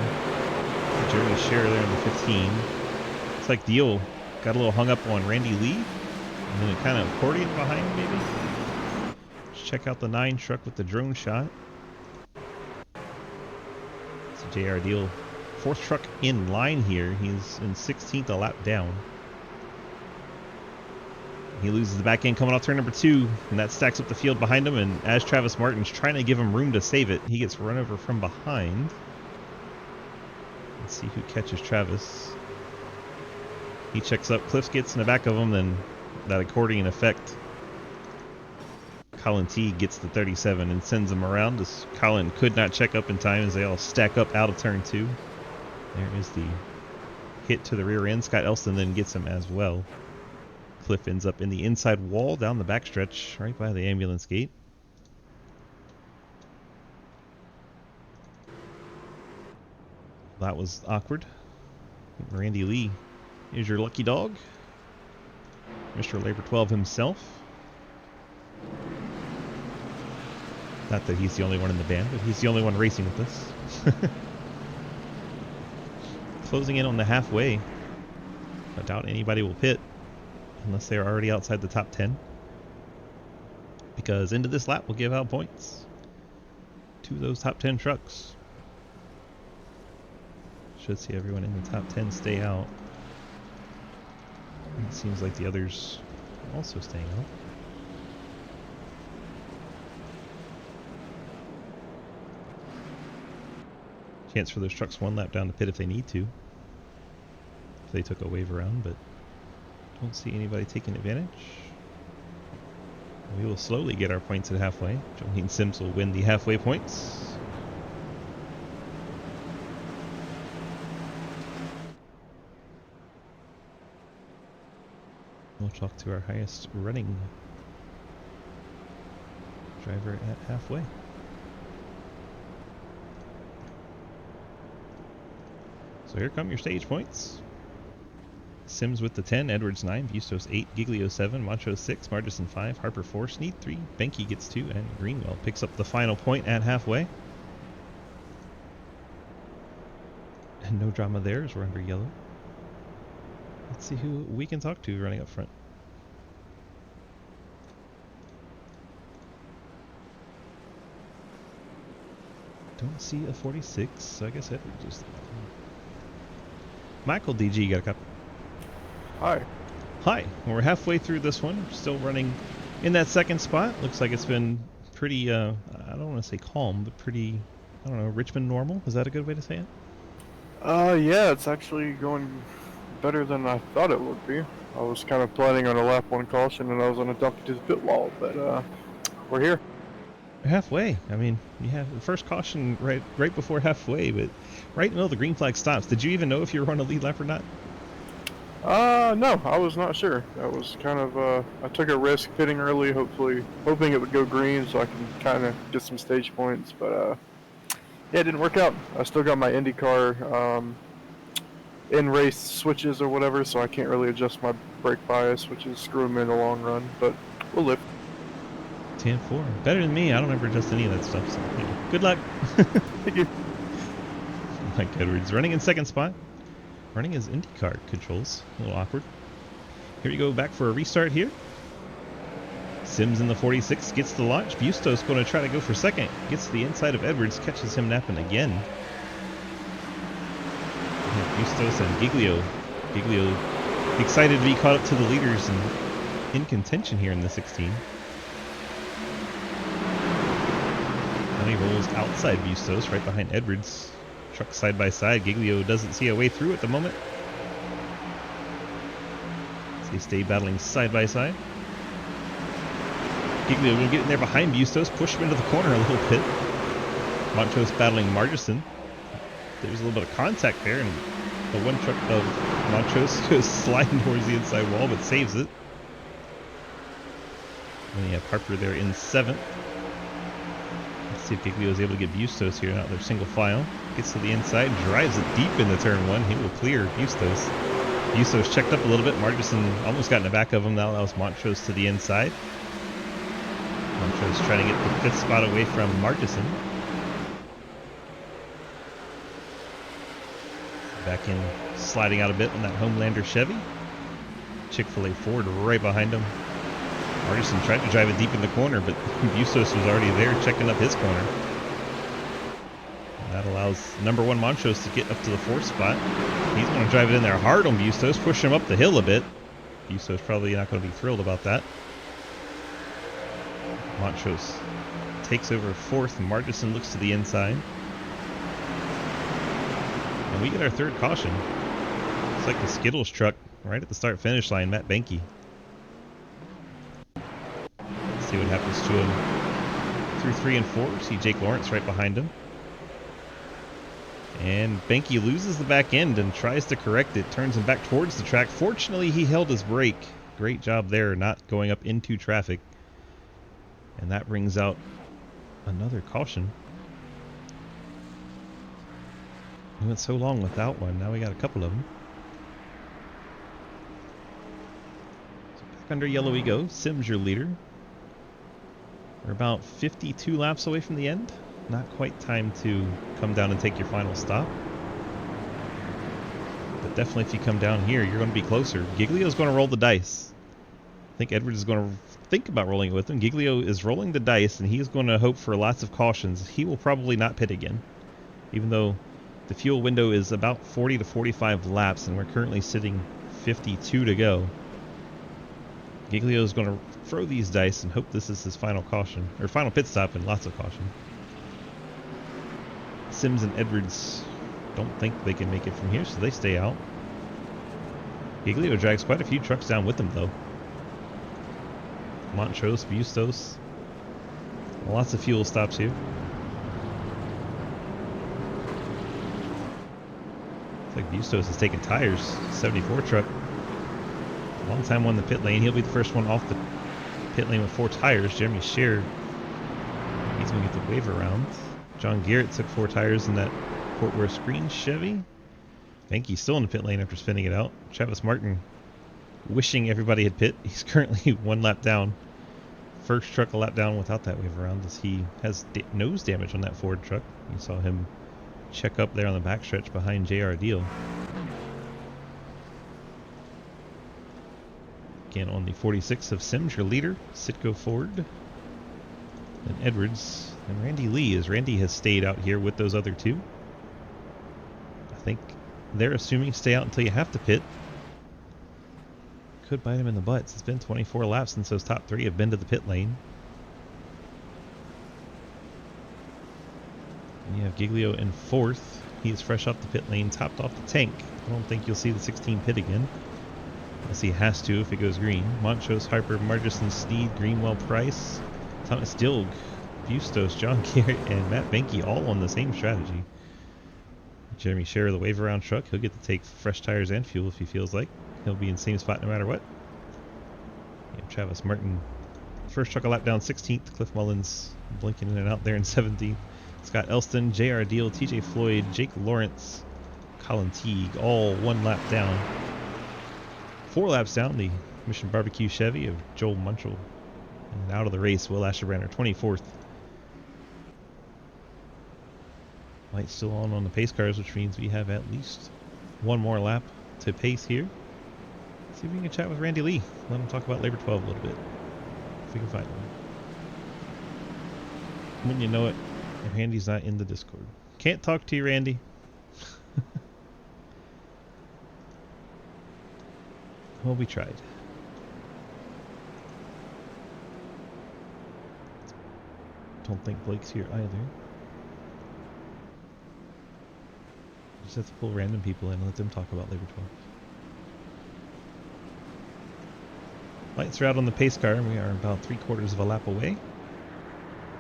Jeremy Scher there in the 15. It's like Deal got a little hung up on Randy Lee, and then it kind of accordion behind maybe. Let's check out the 9 truck with the drone shot. So JR Deal, 4th truck in line here. He's in 16th, a lap down. He loses the back end coming off turn number 2, and that stacks up the field behind him, and as Travis Martin's trying to give him room to save it, he gets run over from behind. Let's see who catches Travis. He checks up, Cliff gets in the back of him, then that accordion effect. Colin T gets the 37 and sends him around as Colin could not check up in time as they all stack up out of turn 2. There is the hit to the rear end. Scott Elston then gets him as well. Cliff ends up in the inside wall down the backstretch right by the ambulance gate. That was awkward. Randy Lee is your lucky dog. Mr. Labor 12 himself. Not that he's the only one in the band, but he's the only one racing with us. Closing in on the halfway. I doubt anybody will pit unless they're already outside the top 10. Because into this lap will give out points to those top 10 trucks. Should see everyone in the top 10 stay out. It seems like the others also staying out. Chance for those trucks 1 lap down the pit if they need to. If they took a wave around, but don't see anybody taking advantage. We will slowly get our points at halfway. Jolene Sims will win the halfway points. We'll talk to our highest running driver at halfway. So here come your stage points. Sims with the 10, Edwards 9, Bustos 8, Giglio 7, Montrose 6, Margison 5, Harper 4, Sneed 3, Benke gets 2, and Greenwell picks up the final point at halfway. And no drama there as we're under yellow. Let's see who we can talk to running up front. Don't see a 46, so I guess Edwards is there. Michael DG, you got a couple? Hi. Hi, we're halfway through this one. We're still running in that second spot. Looks like it's been pretty, I don't want to say calm, but pretty, I don't know, Richmond normal? Is that a good way to say it? Yeah, it's actually going better than I thought it would be. I was kind of planning on a lap 1 caution and I was going to dump it to the pit wall, but we're here. We're halfway. I mean, you have the first caution right before halfway, but right in the middle of the green flag stops. Did you even know if you were on a lead lap or not? No, I was not sure. That was kind of, I took a risk pitting early, hoping it would go green so I can kind of get some stage points, but yeah, it didn't work out. I still got my IndyCar in-race switches or whatever, so I can't really adjust my brake bias, which is screwing me in the long run, but we'll live. 10-4. Better than me. I don't ever adjust any of that stuff, so yeah. Good luck. Thank you. Mike Edwards running in second spot. Running his IndyCar controls. A little awkward. Here we go back for a restart here. Sims in the 46 gets the launch. Bustos going to try to go for second. Gets to the inside of Edwards. Catches him napping again. And Bustos and Giglio. Giglio excited to be caught up to the leaders and in contention here in the 16. Now he rolls outside Bustos right behind Edwards. Truck side by side. Giglio doesn't see a way through at the moment. So they stay battling side by side. Giglio will get in there behind Bustos, push him into the corner a little bit. Montrose battling Margison. There's a little bit of contact there, and the one truck of Montrose goes sliding towards the inside wall, but saves it. And you have Harper there in 7th. Let's see if Giglio is able to get Bustos here out of their single file. Gets to the inside, drives it deep into turn 1. He will clear Bustos. Bustos checked up a little bit. Margison almost got in the back of him. That allows Montrose to the inside. Montrose trying to get the 5th spot away from Margison. Back in, sliding out a bit in that Homelander Chevy. Chick-fil-A Ford right behind him. Margison tried to drive it deep in the corner, but Bustos was already there checking up his corner. And that allows number 1 Montrose to get up to the 4th spot. He's going to drive it in there hard on Bustos, push him up the hill a bit. Bustos probably not going to be thrilled about that. Montrose takes over 4th. Margison looks to the inside. And we get our 3rd caution. It's like the Skittles truck right at the start-finish line, Matt Benke. Let's see what happens to him through 3 and 4. See Jake Lawrence right behind him. And Benke loses the back end and tries to correct it. Turns him back towards the track. Fortunately, he held his brake. Great job there, not going up into traffic. And that brings out another caution. We went so long without one. Now we got a couple of them. So back under yellow we go. Sims your leader. We're about 52 laps away from the end. Not quite time to come down and take your final stop. But definitely if you come down here, you're going to be closer. Giglio's going to roll the dice. I think Edwards is going to think about rolling it with him. Giglio is rolling the dice, and he's going to hope for lots of cautions. He will probably not pit again, even though the fuel window is about 40 to 45 laps, and we're currently sitting 52 to go. Giglio is going to throw these dice and hope this is his final caution, or final pit stop, and lots of caution. Sims and Edwards don't think they can make it from here, so they stay out. Giglio drags quite a few trucks down with him, though. Montrose, Bustos. Lots of fuel stops here. Looks like Bustos is taking tires. 74 truck. Long time on the pit lane. He'll be the first one off the pit lane with 4 tires. Jeremy Scheer, he's going to get the wave around. John Garrett took 4 tires in that Fort Worth Green Chevy. Venke's still in the pit lane after spinning it out. Travis Martin wishing everybody had pit. He's currently 1 lap down. First truck a lap down without that wave around, as he has nose damage on that Ford truck. You saw him check up there on the backstretch behind J.R. Deal. Again, on the 46 of Sims, your leader, Sitco Ford. And Edwards and Randy Lee, as Randy has stayed out here with those other 2. I think they're assuming stay out until you have to pit. Could bite him in the butts. It's been 24 laps since those top 3 have been to the pit lane. And you have Giglio in 4th. He is fresh off the pit lane, topped off the tank. I don't think you'll see the 16 pit again, unless he has to if it goes green. Montrose, Harper, Margison, Steed, Greenwell, Price, Thomas Dilg, Bustos, John Garrett, and Matt Venke all on the same strategy. Jeremy Scherer, the wave around truck, he'll get to take fresh tires and fuel if he feels like. He'll be in the same spot no matter what. Travis Martin, first truck a lap down, 16th. Cliff Mullins blinking in and out there in 17th. Scott Elston, J.R. Deal, TJ Floyd, Jake Lawrence, Colin Teague, all 1 lap down. 4 laps down, the Mission Barbecue Chevy of Joel Munchell. And out of the race, Will Asherbrander, 24th. Light still on the pace cars, which means we have at least 1 more lap to pace here. See if we can chat with Randy Lee. Let him talk about Labor 12 a little bit, if we can find him. When you know it, Randy's not in the Discord. Can't talk to you, Randy. Well, we tried. Don't think Blake's here either. Just have to pull random people in and let them talk about Labor 12. Lights are out on the pace car, and we are about 3/4 of a lap away.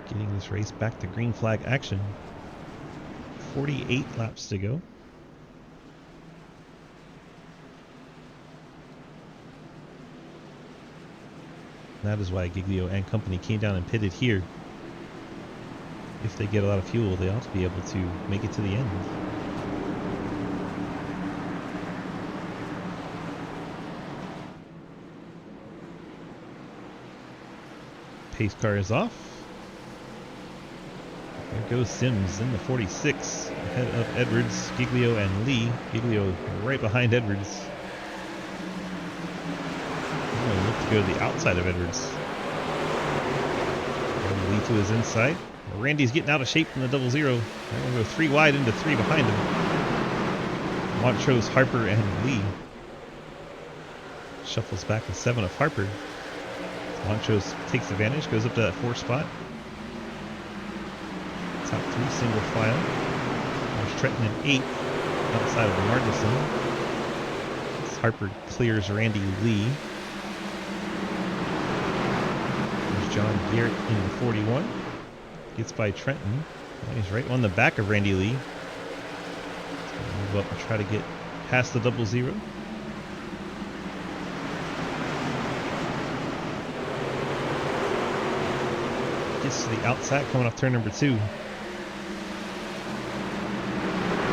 Getting this race back to green flag action. 48 laps to go. That is why Giglio and company came down and pitted here. If they get a lot of fuel, they ought to be able to make it to the end. Pace car is off. There goes Sims in the 46, ahead of Edwards, Giglio, and Lee. Giglio right behind Edwards. I'm going to look to go to the outside of Edwards. Lee to his inside. Randy's getting out of shape from the 0-0. They're going to go 3 wide into 3 behind him. Montrose, Harper, and Lee. Shuffles back to 7 of Harper. Montrose takes advantage, goes up to that 4th spot. Top 3 single file. There's Trenton in 8th, outside of Margison. Harper clears Randy Lee. There's John Garrett in the 41. Gets by Trenton. He's right on the back of Randy Lee. Move up and try to get past the 0-0. Gets to the outside, coming off turn number 2.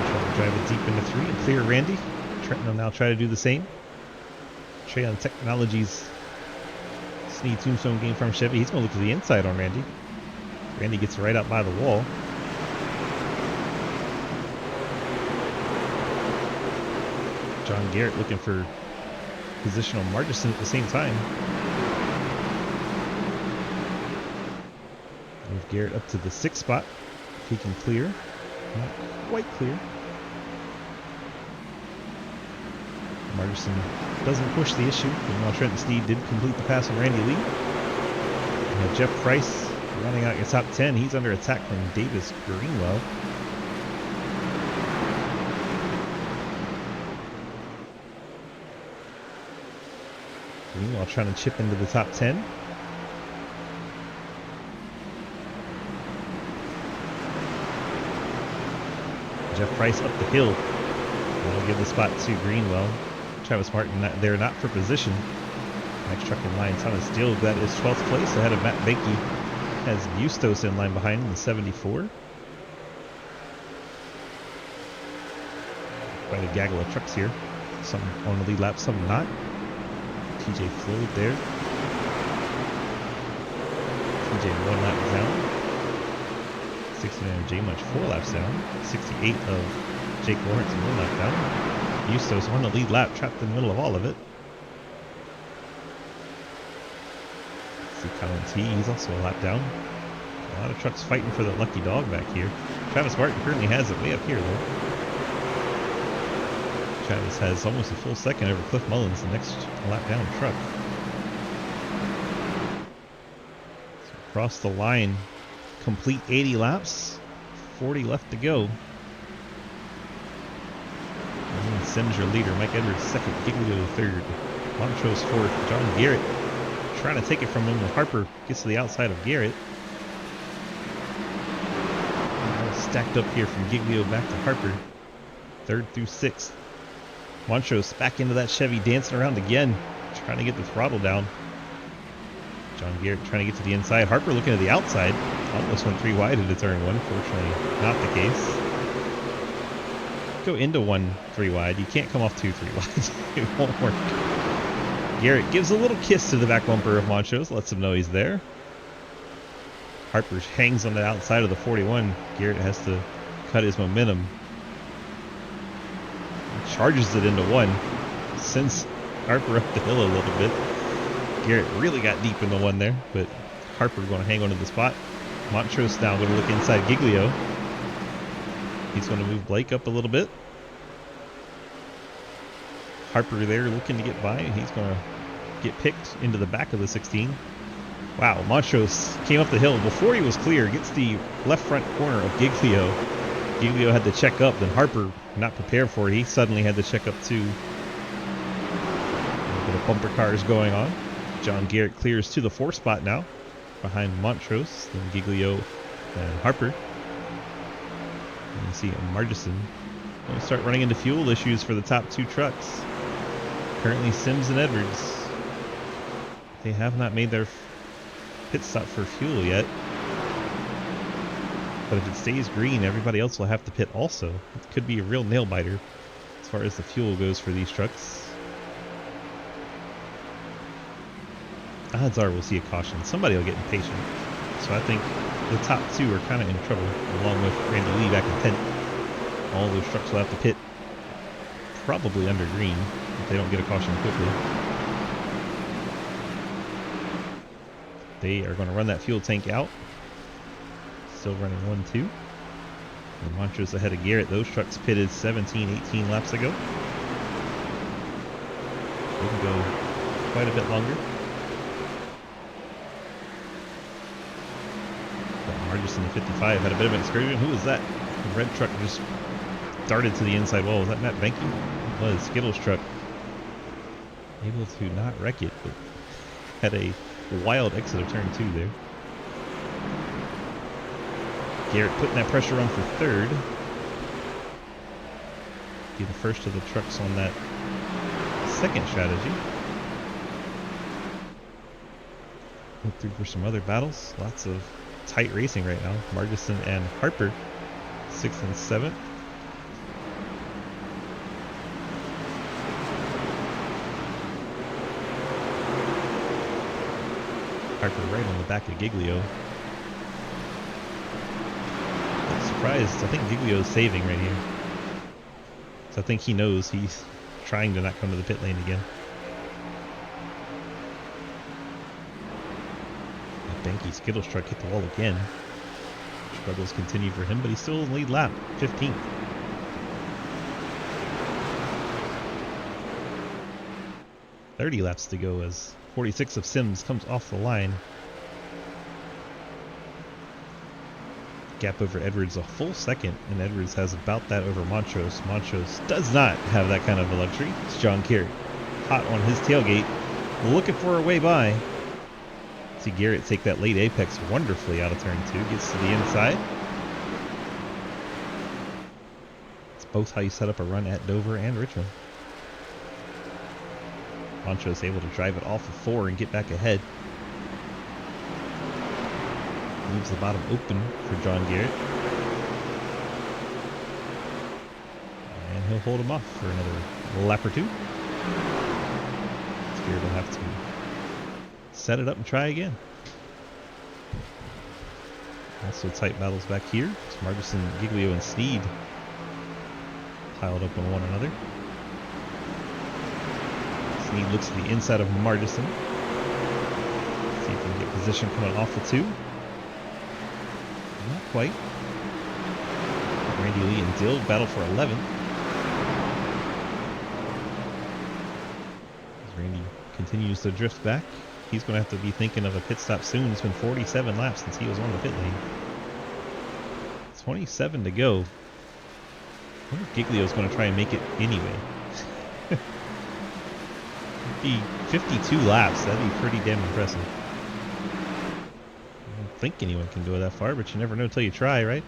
Try to drive it deep into 3 and clear Randy. Trenton will now try to do the same. Treon Technologies Sneed Tombstone Game Farm Chevy. He's going to look to the inside on Randy. Randy gets right out by the wall. John Garrett looking for positional Margison at the same time. Move Garrett up to the 6th spot. If he can clear. Not quite clear. Margison doesn't push the issue. Meanwhile, Trenton Sneed did complete the pass on Randy Lee. And Jeff Price running out your top 10. He's under attack from Davis Greenwell. Greenwell trying to chip into the top 10. Jeff Price up the hill. That'll give the spot to Greenwell. Travis Martin not there, not for position. Next truck in line, Thomas Steele, that is 12th place ahead of Matt Benke. Has Bustos in line behind him, the 74. Quite a gaggle of trucks here. Some on the lead lap, some not. TJ Floyd there. TJ 1 lap down. 69 of J Much 4 laps down. 68 of Jake Lawrence 1 lap down. Bustos on the lead lap, trapped in the middle of all of it. See Colin T, he's also a lap down. A lot of trucks fighting for the lucky dog back here. Travis Martin currently has it way up here though. Travis has almost a full second over Cliff Mullins, the next lap down truck. So across the line, complete 80 laps, 40 left to go. And Sims your leader, Mike Edwards second, Giglio third, Montrose fourth, John Garrett trying to take it from him when Harper gets to the outside of Garrett. Stacked up here from Giglio back to Harper, third through sixth. Montrose back into that Chevy, dancing around again, trying to get the throttle down. John Garrett trying to get to the inside. Harper looking at the outside. Almost went 3 wide into turn 1. Fortunately, not the case. Go into 1 3 wide. You can't come off 2 3 wide. It won't work. Garrett gives a little kiss to the back bumper of Montrose, lets him know he's there. Harper hangs on the outside of the 41. Garrett has to cut his momentum. Charges it into 1. Sends Harper up the hill a little bit. Garrett really got deep in the 1 there, but Harper going to hang on to the spot. Montrose now going to look inside Giglio. He's going to move Blake up a little bit. Harper there looking to get by. He's going to get picked into the back of the 16. Wow, Montrose came up the hill before he was clear. Gets the left front corner of Giglio. Giglio had to check up, then Harper not prepared for it. He suddenly had to check up too. A little bit of bumper cars going on. John Garrett clears to the 4 spot now, behind Montrose, then Giglio and Harper. And you see Margison going to start running into fuel issues for the top 2 trucks. Currently Sims and Edwards. They have not made their pit stop for fuel yet. But if it stays green, everybody else will have to pit also. It could be a real nail biter as far as the fuel goes for these trucks. Odds are we'll see a caution. Somebody will get impatient. So I think the top 2 are kind of in trouble, along with Randy Lee back in 10th. All those trucks will have to pit probably under green if they don't get a caution quickly. They are going to run that fuel tank out. Still running 1-2. And Montrose ahead of Garrett. Those trucks pitted 17, 18 laps ago. They can go quite a bit longer. Margison, the 55, had a bit of an excursion. Who was that? The red truck just darted to the inside wall. Was that Matt Benke? It was. Skittles' truck. Able to not wreck it, but had a wild exit of turn 2 there. Garrett putting that pressure on for third. Be the first of the trucks on that second strategy. Look through for some other battles. Lots of tight racing right now. Margison and Harper, 6th and 7th. Harper right on the back of Giglio. I'm surprised. I think Giglio's saving right here. So I think he knows he's trying to not come to the pit lane again. Benke Skittles truck hit the wall again. Struggles continue for him, but he's still in the lead lap, 15th. .30 laps to go as 46 of Sims comes off the line. Gap over Edwards a full second, and Edwards has about that over Montrose. Montrose does not have that kind of a luxury. It's John Garrett hot on his tailgate, looking for a way by. See Garrett take that late apex wonderfully out of turn 2, gets to the inside. It's both how you set up a run at Dover and Richmond. Montrose able to drive it off of 4 and get back ahead. Leaves the bottom open for John Garrett. And he'll hold him off for another lap or 2. Garrett will have to set it up and try again. Also tight battles back here. It's Marguson, Giglio, and Sneed piled up on one another. Sneed looks to the inside of Marguson. See if he can get position coming off the 2. Not quite. Randy Lee and Dill battle for 11th. As Randy continues to drift back, he's going to have to be thinking of a pit stop soon. It's been 47 laps since he was on the pit lane. 27 to go. I wonder if Giglio's going to try and make it anyway. It'd be 52 laps. That'd be pretty damn impressive. I don't think anyone can go that far, but you never know till you try, right?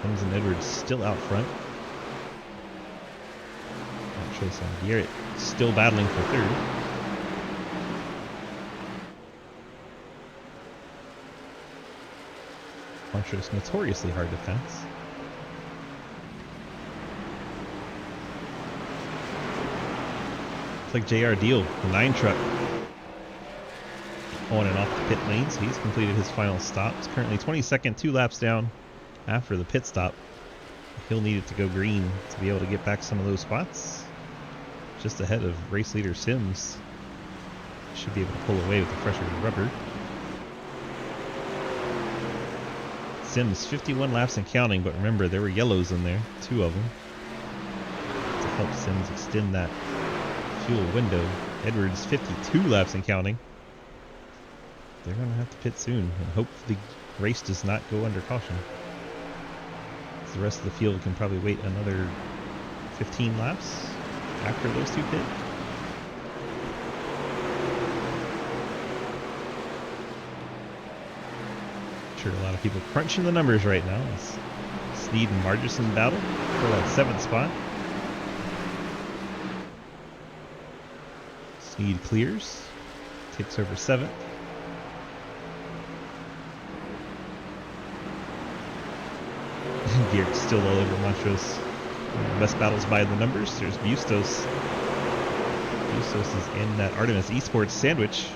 Sims and Edwards still out front. Montrose and Garrett still battling for 3rd. Montrose notoriously hard to pass. Looks like JR Deal, the 9 truck, on and off the pit lanes. He's completed his final stop. It's currently 22nd, 2 laps down after the pit stop. He'll need it to go green to be able to get back some of those spots. Just ahead of race leader Sims. Should be able to pull away with the fresher rubber. Sims 51 laps and counting, but remember there were yellows in there, 2 of them, to help Sims extend that fuel window. Edwards 52 laps and counting. They're going to have to pit soon and hope the race does not go under caution. The rest of the field can probably wait another 15 laps after those 2 pit. Sure, a lot of people crunching the numbers right now. It's Sneed and Marguson battle for that 7th spot. Sneed clears, takes over 7th. Geared still all over Montrose. Best battles by the numbers. There's Bustos. Bustos is in that Artemis Esports sandwich.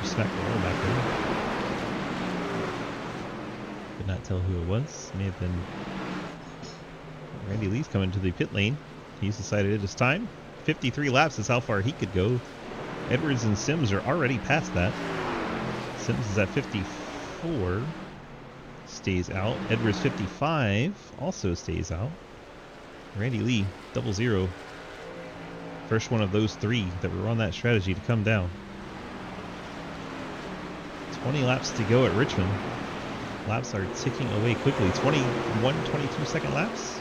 Smack the wall back there. Could not tell who it was. May have been Randy Lee's coming to the pit lane. He's decided it is time. 53 laps is how far he could go. Edwards and Sims are already past that. Sims is at 54. Stays out. Edwards 55 also stays out. Randy Lee 00. First one of those 3 that were on that strategy to come down. 20 laps to go at Richmond. Laps are ticking away quickly. 22 second laps.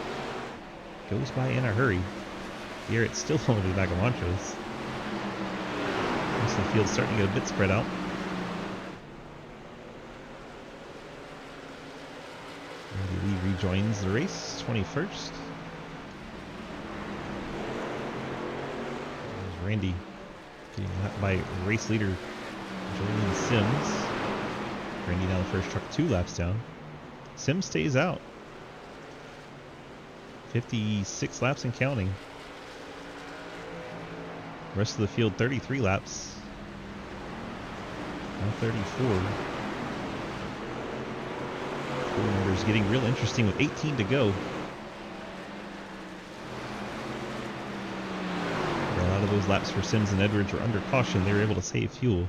Goes by in a hurry. Garrett still on the back of Montrose. Most of the field's starting to get a bit spread out. Randy Lee rejoins the race, 21st. There's Randy getting lapped by race leader Julian Sims. Randy now the first truck 2 laps down. Sims stays out. 56 laps and counting. Rest of the field 33 laps. Now 34. The numbers getting real interesting with 18 to go. A lot of those laps for Sims and Edwards were under caution. They were able to save fuel.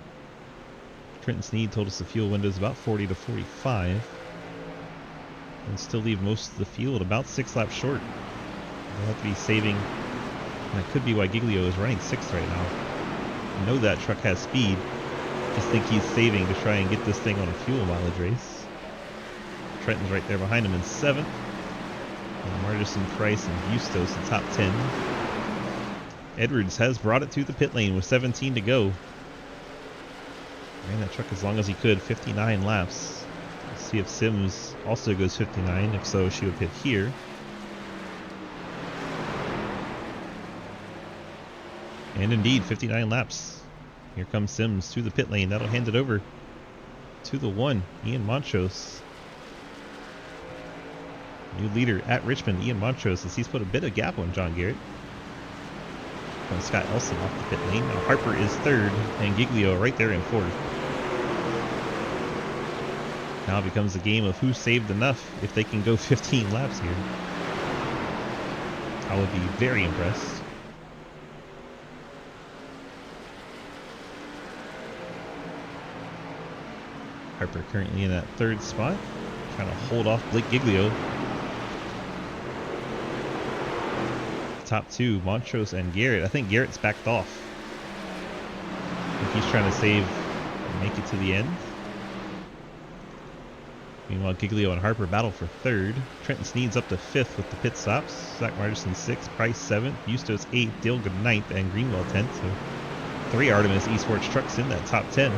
Trenton Sneed told us the fuel window is about 40 to 45. And still leave most of the field about 6 laps short. They'll have to be saving. And that could be why Giglio is running 6th right now. I know that truck has speed. Just think he's saving to try and get this thing on a fuel mileage race. Trenton's right there behind him in 7th. And Marguson, Price, and Bustos the top 10. Edwards has brought it to the pit lane with 17 to go. Ran that truck as long as he could, 59 laps. See if Sims also goes 59. If so, she would pit here. And indeed, 59 laps. Here comes Sims to the pit lane. That'll hand it over to the 1, Ian Montrose. New leader at Richmond, Ian Montrose, as he's put a bit of gap on John Garrett. And Scott Elson off the pit lane. Now Harper is 3rd, and Giglio right there in 4th. Now it becomes a game of who saved enough if they can go 15 laps here. I would be very impressed. Harper currently in that 3rd spot, trying to hold off Blake Giglio. Top 2, Montrose and Garrett. I think Garrett's backed off. I think he's trying to save and make it to the end. Meanwhile, Giglio and Harper battle for 3rd. Trenton Sneed's up to 5th with the pit stops. Zach Margerson 6th, Price 7th, Bustos 8th, Dilgood 9th, and Greenwell 10th. So 3 Artemis Esports trucks in that top 10.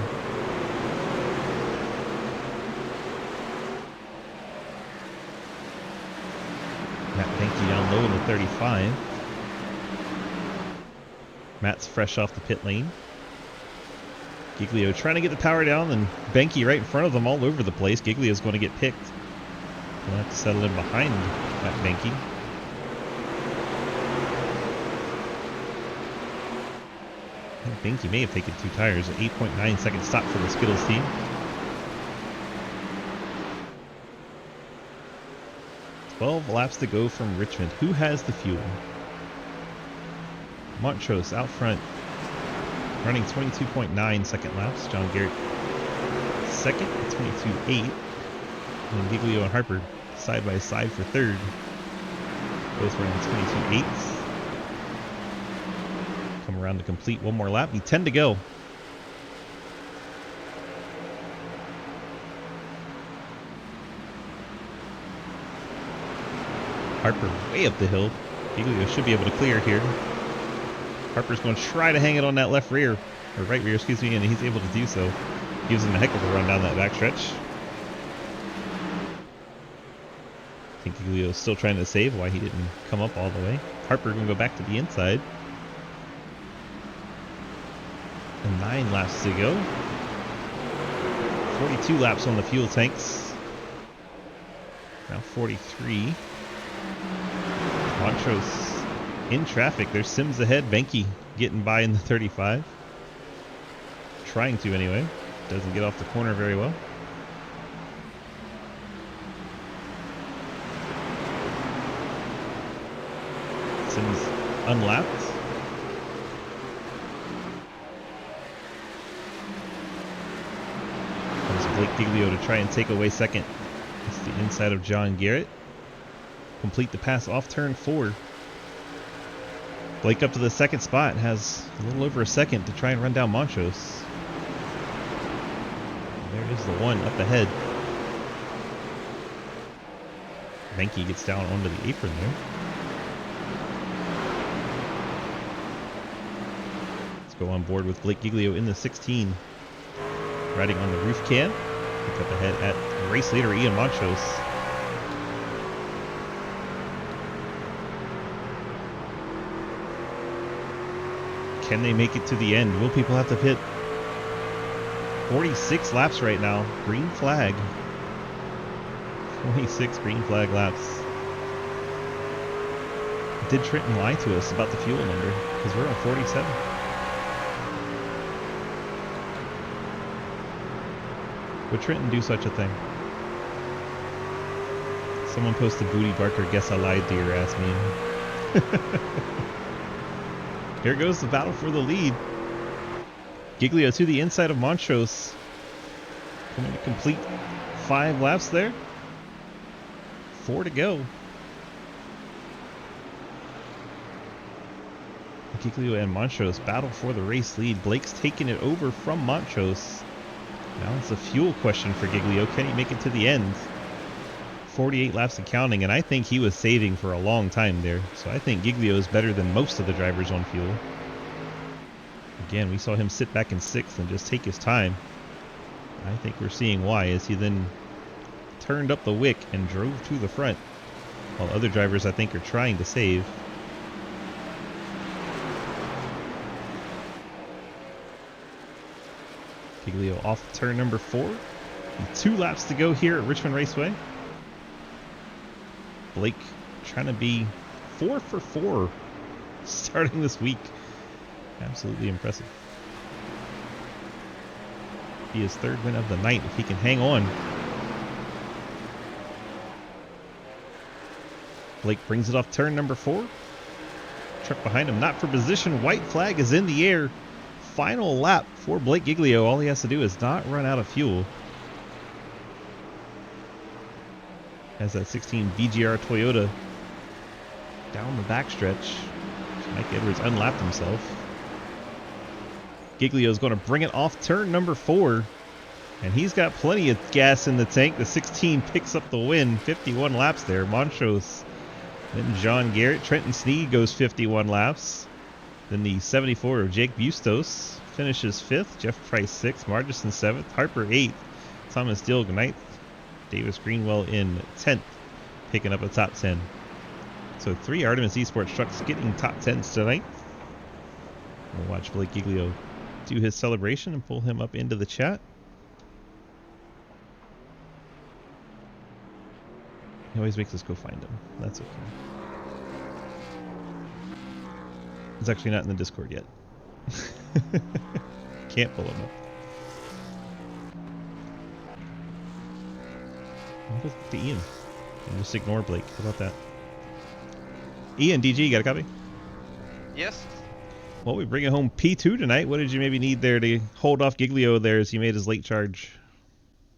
Matt Benke down low in the 35. Matt's fresh off the pit lane. Giglio trying to get the power down, and Benke right in front of them all over the place. Giglio's going to get picked. He'll have to settle in behind Matt Benke. I think Benke may have taken 2 tires. An 8.9 second stop for the Skittles team. "12 laps to go from Richmond. Who has the fuel?" Montrose out front, running 22.9 second laps. John Garrett 2nd, 22.8. And Giglio and Harper side by side for 3rd. Both running 22.8. Come around to complete one more lap. 10 to go. Harper way up the hill. Giglio should be able to clear here. Harper's going to try to hang it on that left rear, or right rear, excuse me, and he's able to do so. Gives him a heck of a run down that backstretch. I think Giglio's still trying to save why he didn't come up all the way. Harper going to go back to the inside. And 9 laps to go. 42 laps on the fuel tanks. Now 43. Montrose in traffic. There's Sims ahead. Benke getting by in the 35. Trying to anyway. Doesn't get off the corner very well. Sims unlapped. Comes Blake Giglio to try and take away 2nd. It's the inside of John Garrett. Complete the pass off turn 4. Blake up to the 2nd spot, has a little over a second to try and run down Montrose. There is the 1 up ahead. Benke gets down onto the apron there. Let's go on board with Blake Giglio in the 16. Riding on the roof can. Look up ahead at race leader Ian Montrose. Can they make it to the end? Will people have to pit? 46 laps right now. Green flag. 26 green flag laps. Did Trenton lie to us about the fuel number? Because we're on 47. Would Trenton do such a thing? Someone posted Booty Barker, guess I lied to your ass meme. Here goes the battle for the lead. Giglio to the inside of Montrose. Coming to complete 5 laps there. 4 to go. Giglio and Montrose battle for the race lead. Blake's taking it over from Montrose. Now it's a fuel question for Giglio. Can he make it to the end? 48 laps and counting, and I think he was saving for a long time there. So I think Giglio is better than most of the drivers on fuel. Again, we saw him sit back in 6th and just take his time. I think we're seeing why, as he then turned up the wick and drove to the front, while other drivers, I think, are trying to save. Giglio off turn number 4. And 2 laps to go here at Richmond Raceway. Blake trying to be 4 for 4 starting this week. Absolutely impressive. Be his 3rd win of the night if he can hang on. Blake brings it off turn number 4. Truck behind him, not for position. White flag is in the air. Final lap for Blake Giglio. All he has to do is not run out of fuel. Has that 16 VGR Toyota down the backstretch. Mike Edwards unlapped himself. Giglio is going to bring it off turn number 4. And he's got plenty of gas in the tank. The 16 picks up the win. 51 laps there. Montrose, then John Garrett. Trenton Sneed goes 51 laps. Then the 74 of Jake Bustos finishes 5th. Jeff Price 6th. Margison 7th. Harper 8th. Thomas Dilg 9th. Davis Greenwell in 10th, picking up a top 10. So 3 Artemis Esports trucks getting top 10s tonight. We'll watch Blake Giglio do his celebration and pull him up into the chat. He always makes us go find him. That's okay. He's actually not in the Discord yet. Can't pull him up. I'll go to Ian and just ignore Blake. How about that? Ian, DG, got a copy? Yes. Well, we bring it home P2 tonight. What did you maybe need there to hold off Giglio there as he made his late charge?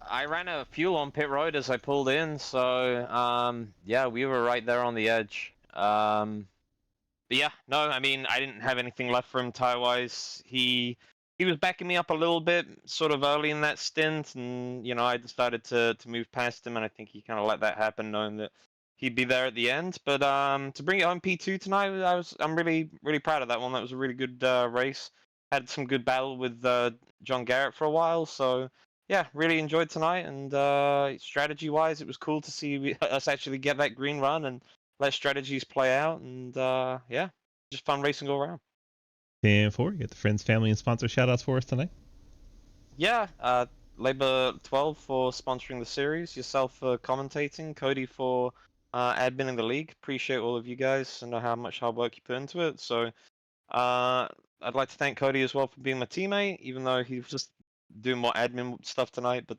I ran out of fuel on pit road as I pulled in, so yeah, we were right there on the edge. But yeah, no, I mean, I didn't have anything left for him tire-wise. He was backing me up a little bit, sort of early in that stint, and you know, I decided to move past him, and I think he kind of let that happen, knowing that he'd be there at the end. But to bring it home P2 tonight, I'm really proud of that one. That was a really good race. Had some good battle with John Garrett for a while, so yeah, really enjoyed tonight. And strategy-wise, it was cool to see us actually get that green run and let strategies play out. And yeah, just fun racing all around. 10-4, you got the friends, family, and sponsor shout-outs for us tonight? Yeah, Labor 12 for sponsoring the series, yourself for commentating, Cody for adminning the league. Appreciate all of you guys. I know how much hard work you put into it. So I'd like to thank Cody as well for being my teammate, even though he was just doing more admin stuff tonight. But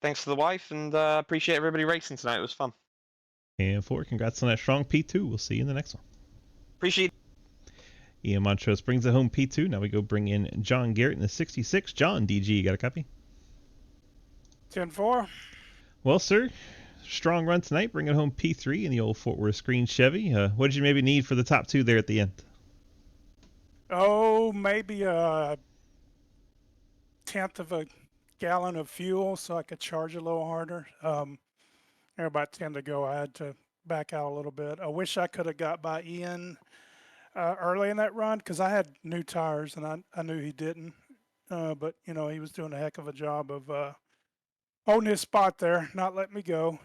thanks to the wife, and appreciate everybody racing tonight. It was fun. 10-4, congrats on that strong P2. We'll see you in the next one. Appreciate it. Ian Montrose brings it home P2. Now we go bring in John Garrett in the 66. John, DG, you got a copy? 10-4. Well, sir, strong run tonight. Bring it home P3 in the old Fort Worth Screen Chevy. What did you maybe need for the top 2 there at the end? Oh, maybe a 1/10 of a gallon of fuel so I could charge a little harder. About 10 to go, I had to back out a little bit. I wish I could have got by Ian early in that run because I had new tires and I knew he didn't. But, you know, he was doing a heck of a job of holding his spot there, not letting me go.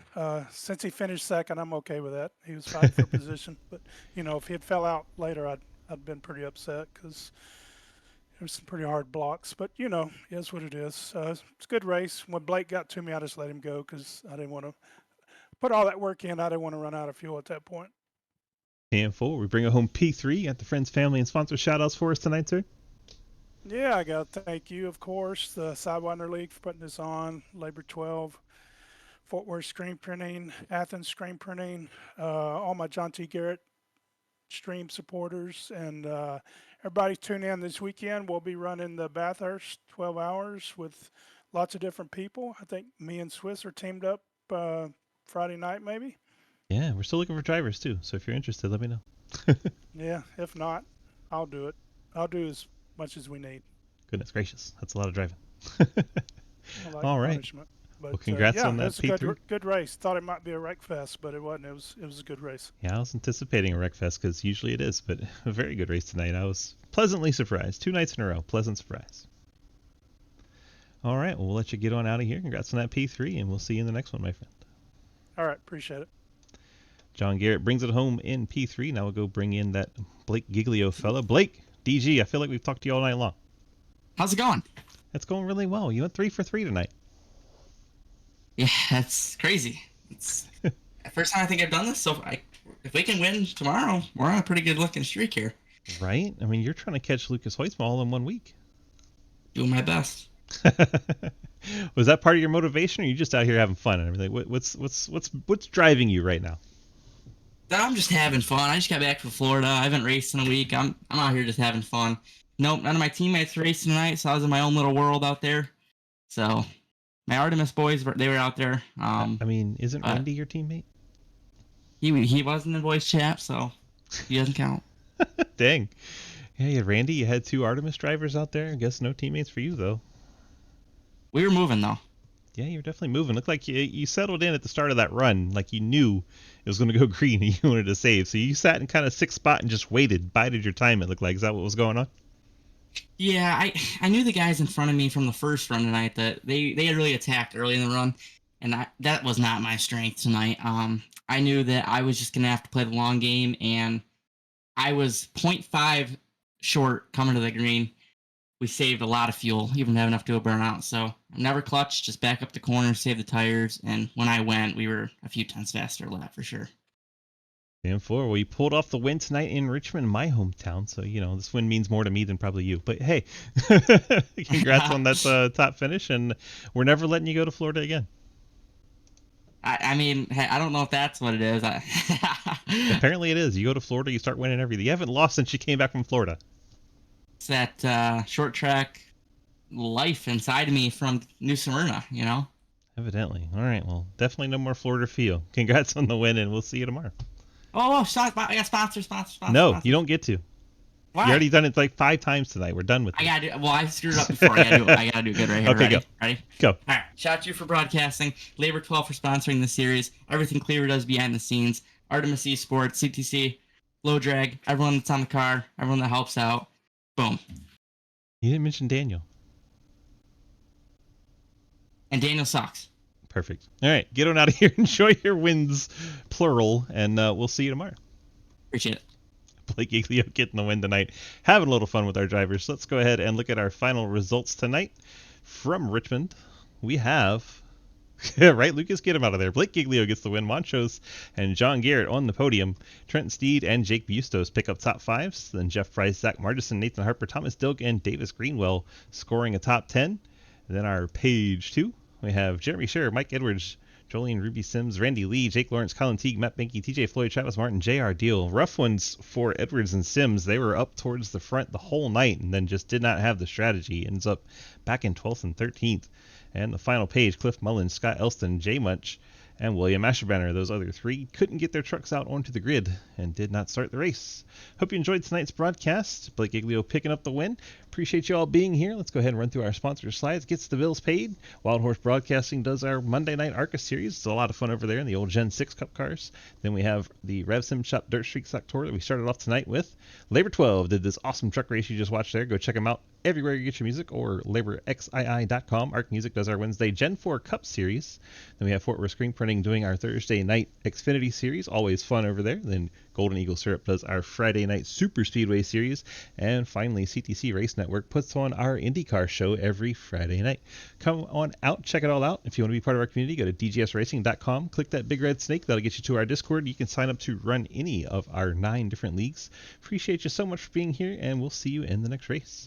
Since he finished second, I'm okay with that. He was fighting for position. But, you know, if he had fell out later, I'd been pretty upset because there was some pretty hard blocks. But, you know, it is what it is. It's a good race. When Blake got to me, I just let him go because I didn't want to put all that work in. I didn't want to run out of fuel at that point. 10-4, we bring it home P3. Got the friends, family, and sponsor shout-outs for us tonight, sir? Yeah, I got to thank you, of course, the Sidewinder League for putting this on, Labor 12, Fort Worth Screen Printing, Athens Screen Printing, all my John T. Garrett stream supporters, and everybody tune in this weekend. We'll be running the Bathurst 12 hours with lots of different people. I think me and Swiss are teamed up Friday night, maybe. Yeah, we're still looking for drivers, too. So if you're interested, let me know. Yeah, if not, I'll do it. I'll do as much as we need. Goodness gracious. That's a lot of driving. Like all right. punishment. But, well, congrats yeah, on that P3. P3. Good race. Thought it might be a wreck fest, but it wasn't. It was a good race. Yeah, I was anticipating a wreck fest because usually it is, but a very good race tonight. I was pleasantly surprised. 2 nights in a row. Pleasant surprise. All right, well, we'll let you get on out of here. Congrats on that P3, and we'll see you in the next one, my friend. All right, appreciate it. John Garrett brings it home in P3. Now we'll go bring in that Blake Giglio fella. Blake, DG, I feel like we've talked to you all night long. How's it going? It's going really well. You went 3 for 3 tonight. Yeah, that's crazy. It's the first time I think I've done this, so if we can win tomorrow, we're on a pretty good looking streak here. Right? I mean, you're trying to catch Lucas Hoytsma all in 1 week. Doing my best. Was that part of your motivation, or are you just out here having fun and everything? What's driving you right now? I'm just having fun. I just got back from Florida. I haven't raced in a week. I'm out here just having fun. Nope, none of my teammates raced tonight, so I was in my own little world out there. So my Artemis boys, they were out there. I mean, isn't Randy your teammate? He wasn't in voice chat, so he doesn't count. Dang. Yeah, you had Randy. You had 2 Artemis drivers out there. I guess no teammates for you, though. We were moving, though. Yeah, you're definitely moving. Looked like you settled in at the start of that run, like you knew it was going to go green and you wanted to save. So you sat in kind of 6th spot and just waited, bided your time, it looked like. Is that what was going on? Yeah, I knew the guys in front of me from the first run tonight that they had really attacked early in the run, and that was not my strength tonight. I knew that I was just going to have to play the long game, and I was 0.5 short coming to the green. We saved a lot of fuel, even have enough to burn out. So I never clutched, just back up the corner, save the tires, and when I went, we were a few tenths faster lap for sure. Damn 4. Well, you pulled off the win tonight in Richmond, my hometown. So, this win means more to me than probably you. But hey, congrats on that top finish, and we're never letting you go to Florida again. I mean, hey, I don't know if that's what it is. Apparently it is. You go to Florida, you start winning everything. You haven't lost since you came back from Florida. It's that short track life inside of me from New Smyrna, Evidently. All right. Well, definitely no more Florida feel. Congrats on the win, and we'll see you tomorrow. Oh, I got sponsor. No, you don't get to. Why? You already done it like 5 times tonight. We're done with it. I screwed up before. I gotta do good right here. Okay, Ready? Go. All right. Shout out to you for broadcasting. Labor 12 for sponsoring the series. Everything Cleaver does behind the scenes. Artemis Esports, CTC, Low Drag, everyone that's on the car, everyone that helps out. Boom. You didn't mention Daniel. And Daniel sucks. Perfect. All right. Get on out of here. Enjoy your wins, plural, and we'll see you tomorrow. Appreciate it. Blake Giglio getting the win tonight. Having a little fun with our drivers. Let's go ahead and look at our final results tonight. From Richmond, we have... right, Lucas, get him out of there. Blake Giglio gets the win. Montrose and John Garrett on the podium. Trent Steed and Jake Bustos pick up top 5s. Then Jeff Price, Zach Martison, Nathan Harper, Thomas Dilk, and Davis Greenwell scoring a top 10. And then our page 2, we have Jeremy Scherer, Mike Edwards, Jolene Ruby Sims, Randy Lee, Jake Lawrence, Colin Teague, Matt Benke, TJ Floyd, Travis Martin, JR Deal. Rough ones for Edwards and Sims. They were up towards the front the whole night and then just did not have the strategy. Ends up back in 12th and 13th. And the final page, Cliff Mullins, Scott Elston, Jay Munch, and William Asherbanner. Those other 3 couldn't get their trucks out onto the grid and did not start the race. Hope you enjoyed tonight's broadcast. Blake Giglio picking up the win. Appreciate you all being here. Let's go ahead and run through our sponsor slides. Gets the bills paid. Wild Horse Broadcasting does our Monday Night ARCA series. It's a lot of fun over there in the old Gen 6 Cup cars. Then we have the Rev Sim Shop Dirt Streak Stock Tour that we started off tonight with. Labor 12 did this awesome truck race you just watched there. Go check them out everywhere you get your music or laborxii.com. Arc Music does our Wednesday Gen 4 Cup series. Then we have Fort Worth Screen Printing doing our Thursday night Xfinity series. Always fun over there. Then Golden Eagle Syrup does our Friday night Super Speedway series. And finally, CTC Race Network puts on our IndyCar show every Friday night. Come on out, check it all out. If you want to be part of our community, go to dgsracing.com. Click that big red snake. That'll get you to our Discord. You can sign up to run any of our 9 different leagues. Appreciate you so much for being here, and we'll see you in the next race.